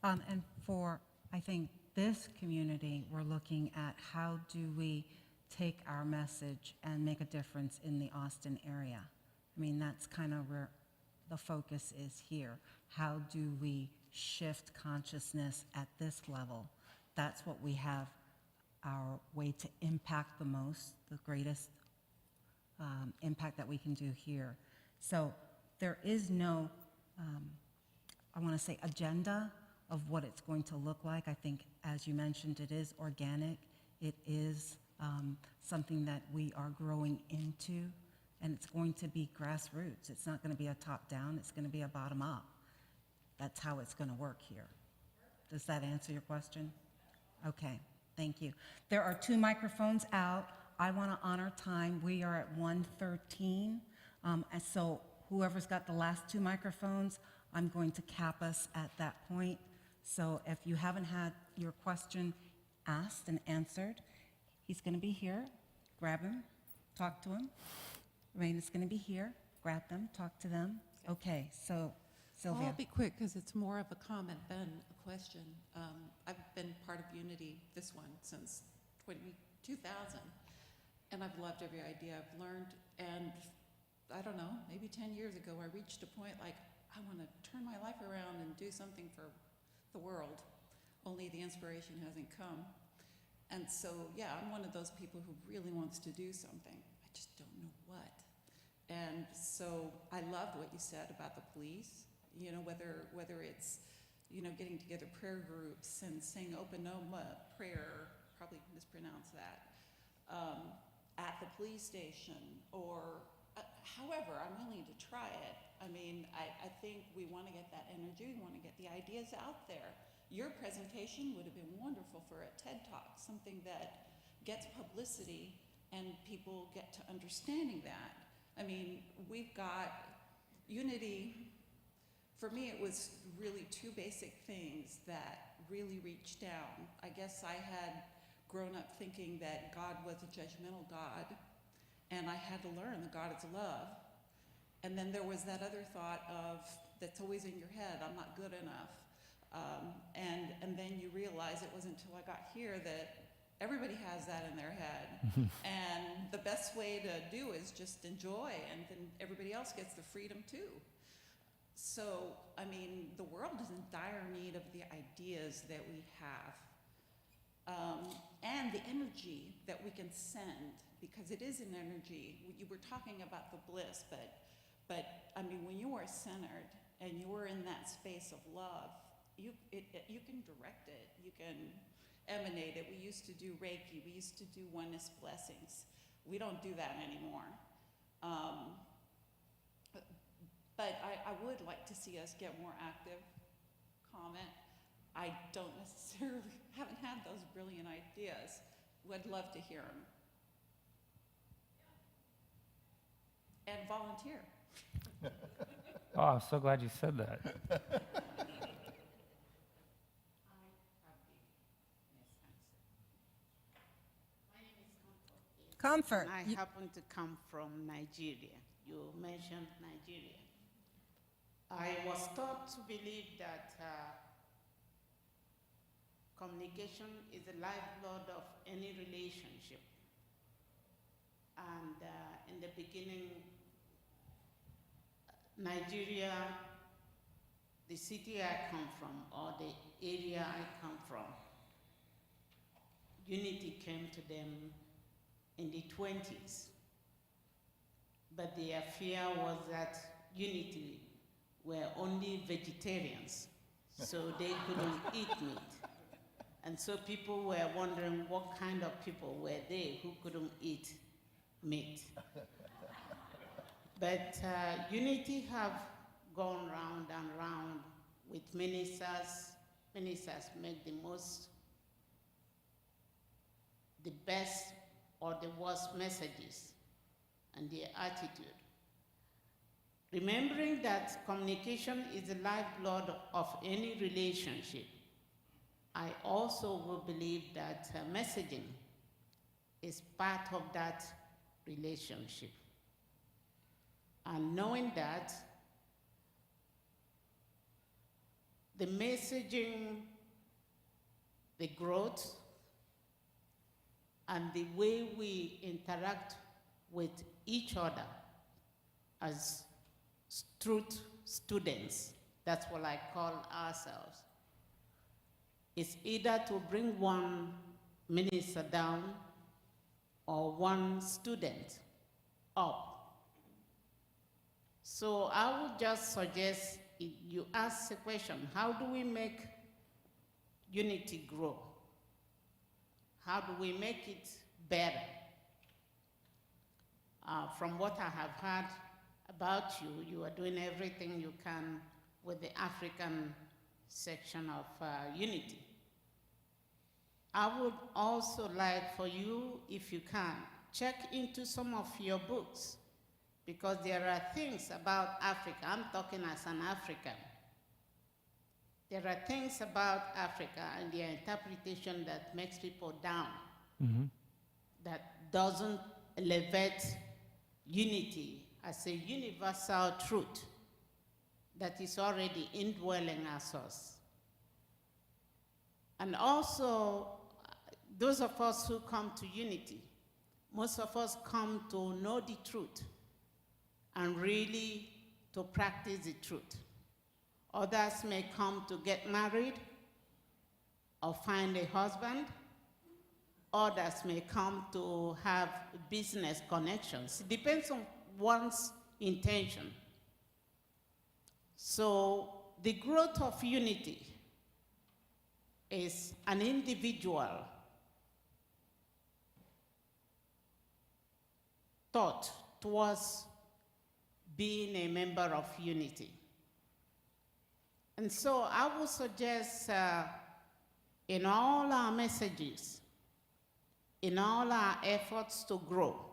Yeah. And for, I think, this community, we're looking at how do we take our message and make a difference in the Austin area. I mean, that's kind of where the focus is here. How do we shift consciousness at this level? That's what we have our way to impact the most, the greatest impact that we can do here. So there is no, I want to say, agenda of what it's going to look like. I think, as you mentioned, it is organic. It is something that we are growing into, and it's going to be grassroots. It's not going to be a top-down. It's going to be a bottom-up. That's how it's going to work here. Does that answer your question? Okay, thank you. There are 2 microphones out. I want to honor time. We are at 1:13, and so whoever's got the last 2 microphones, I'm going to cap us at that point. So if you haven't had your question asked and answered, he's going to be here. Grab him, talk to him. Raina's going to be here. Grab them, talk to them. Okay, so Sylvia. I'll be quick because it's more of a comment than a question. I've been part of Unity, this one, since 2000, and I've loved every idea I've learned. And I don't know, maybe 10 years ago, I reached a point like, I want to turn my life around and do something for the world, only the inspiration hasn't come. And so, yeah, I'm one of those people who really wants to do something. I just don't know what. And so I loved what you said about the police, you know, whether it's, you know, getting together prayer groups and saying open prayer, probably mispronounced that, at the police station, or however, I'm willing to try it. I mean, I think we want to get that energy, we want to get the ideas out there. Your presentation would have been wonderful for a TED Talk, something that gets publicity and people get to understanding that. I mean, we've got Unity. For me, it was really 2 basic things that really reached down. I guess I had grown up thinking that God was a judgmental God, and I had to learn that God is love. And then there was that other thought of, that's always in your head, I'm not good enough. And then you realize it wasn't until I got here that everybody has that in their head. And the best way to do is just enjoy, and then everybody else gets the freedom too. So, I mean, the world is in dire need of the ideas that we have. And the energy that we can send, because it is an energy. You were talking about the bliss, but I mean, when you are centered and you are in that space of love, you can direct it, you can emanate it. We used to do Reiki, we used to do oneness blessings. We don't do that anymore. But I would like to see us get more active, comment. I don't necessarily, haven't had those brilliant ideas. Would love to hear them. And volunteer. Oh, I'm so glad you said that. Comfort. I happen to come from Nigeria. You mentioned Nigeria. I was taught to believe that communication is the lifeblood of any relationship. And in the beginning, Nigeria, the city I come from, or the area I come from, unity came to them in the 20s. But their fear was that unity were only vegetarians, so they couldn't eat meat. And so people were wondering what kind of people were they who couldn't eat meat. But unity have gone round and round with ministers. Ministers make the best or the worst messages and their attitude. Remembering that communication is the lifeblood of any relationship, I I also will believe that messaging is part of that relationship. And knowing that, the messaging, the growth, and the way we interact with each other as truth students, that's what I call ourselves, is either to bring one minister down or one student up. So I would just suggest, if you ask the question, how do we make unity grow? How do we make it better? From what I have heard about you, you are doing everything you can with the African section of Unity. I would also like for you, if you can, check into some of your books, because there are things about Africa. I'm talking as an African. There are things about Africa and their interpretation that makes people down, that doesn't elevate unity as a universal truth that is already indwelling us. And also, those of us who come to unity, most of us come to know the truth and really to practice the truth. Others may come to get married or find a husband. Others may come to have business connections. It depends on one's intention. So the growth of unity is an individual thought towards being a member of unity. And so I would suggest in all our messages, in all our efforts to grow,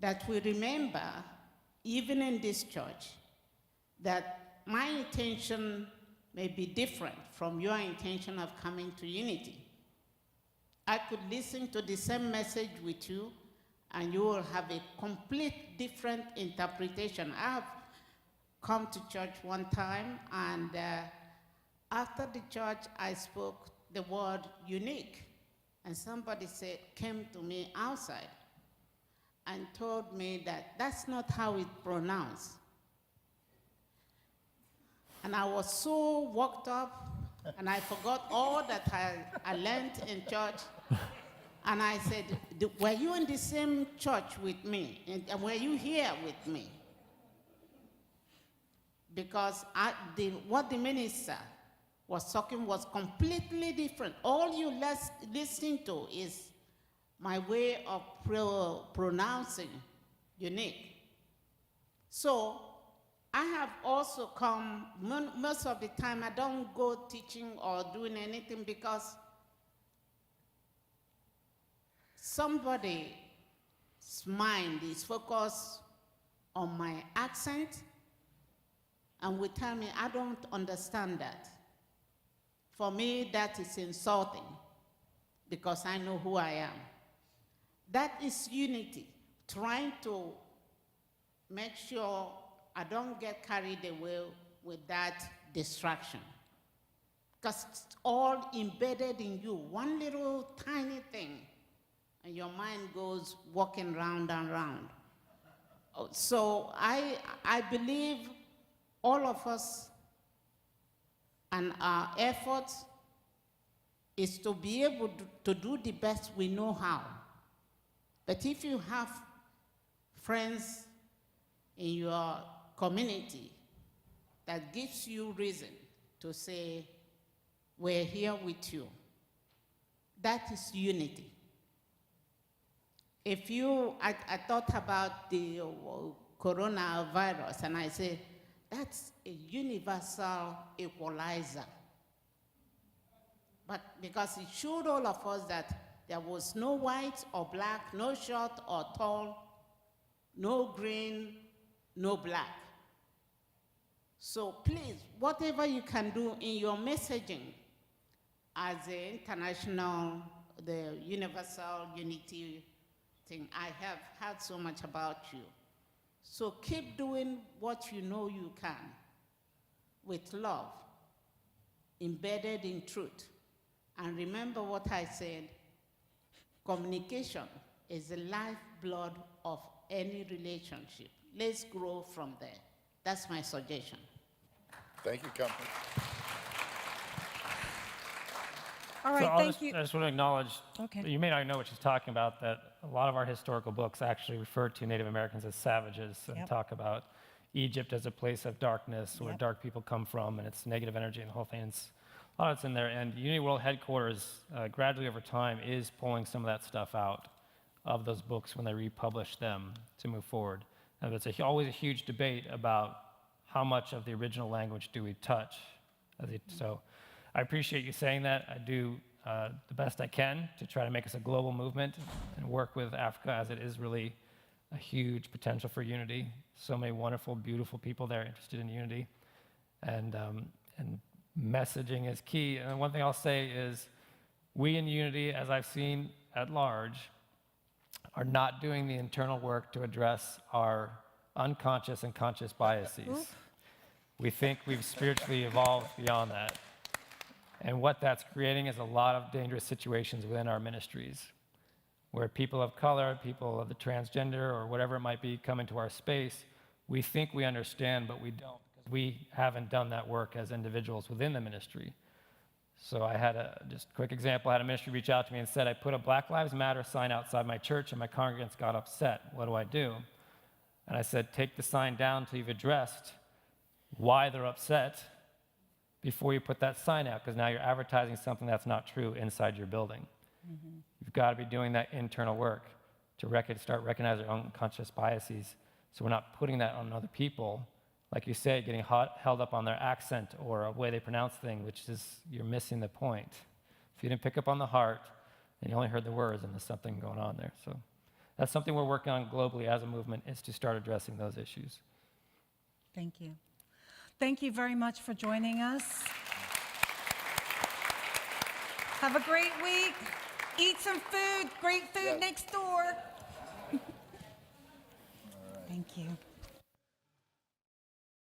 that we remember, even in this church, that my intention may be different from your intention of coming to unity. I could listen to the same message with you, and you will have a complete different interpretation. I have come to church one time, and after the church, I spoke the word unique, and somebody came to me outside and told me that that's not how it's pronounced. And I was so worked up, and I forgot all that I learned in church. And I said, were you in the same church with me? And were you here with me? Because what the minister was talking was completely different. All you listen to is my way of pronouncing unique. So I have also come, most of the time I don't go teaching or doing anything because somebody's mind is focused on my accent and will tell me I don't understand that. For me, that is insulting because I know who I am. That is unity, trying to make sure I don't get carried away with that distraction. Because it's all embedded in you, one little tiny thing, and your mind goes walking round and round. So I believe all of us and our efforts is to be able to do the best we know how. But if you have friends in your community that gives you reason to say, we're here with you, that is unity. If I thought about the coronavirus, and I say, that's a universal equalizer. But because it showed all of us that there was no white or black, no short or tall, no green, no black. So please, whatever you can do in your messaging, as the international, the universal unity thing, I have heard so much about you. So keep doing what you know you can with love, embedded in truth. And remember what I said, communication is the lifeblood of any relationship. Let's grow from there. That's my suggestion. Thank you, Company. All right, thank you. I just want to acknowledge, Okay. you may not know what she's talking about, that a lot of our historical books actually refer to Native Americans as savages and Yep. talk about Egypt as a place of darkness where Yep. dark people come from and it's negative energy and the whole thing. A lot of it's in there. And Unity World Headquarters, gradually over time, is pulling some of that stuff out of those books when they republish them to move forward. And it's always a huge debate about how much of the original language do we touch. So I appreciate you saying that. I do the best I can to try to make us a global movement and work with Africa, as it is really a huge potential for unity. So many wonderful, beautiful people there interested in unity. And messaging is key. And one thing I'll say is we in unity, as I've seen at large, are not doing the internal work to address our unconscious and conscious biases. We think we've spiritually evolved beyond that. And what that's creating is a lot of dangerous situations within our ministries, where people of color, people of the transgender, or whatever it might be, come into our space. We think we understand, but we don't, because we haven't done that work as individuals within the ministry. So I had just a quick example. I had a ministry reach out to me and said, I put a Black Lives Matter sign outside my church and my congregants got upset. What do I do? And I said, take the sign down until you've addressed why they're upset before you put that sign out, because now you're advertising something that's not true inside your building. Mm-hmm. You've got to be doing that internal work to start recognizing our own conscious biases, so we're not putting that on other people. Like you say, getting held up on their accent or a way they pronounce things, which is, you're missing the point. If you didn't pick up on the heart and you only heard the words, then there's something going on there. So that's something we're working on globally as a movement, is to start addressing those issues. Thank you. Thank you very much for joining us. Have a great week. Eat some food. Great food next door.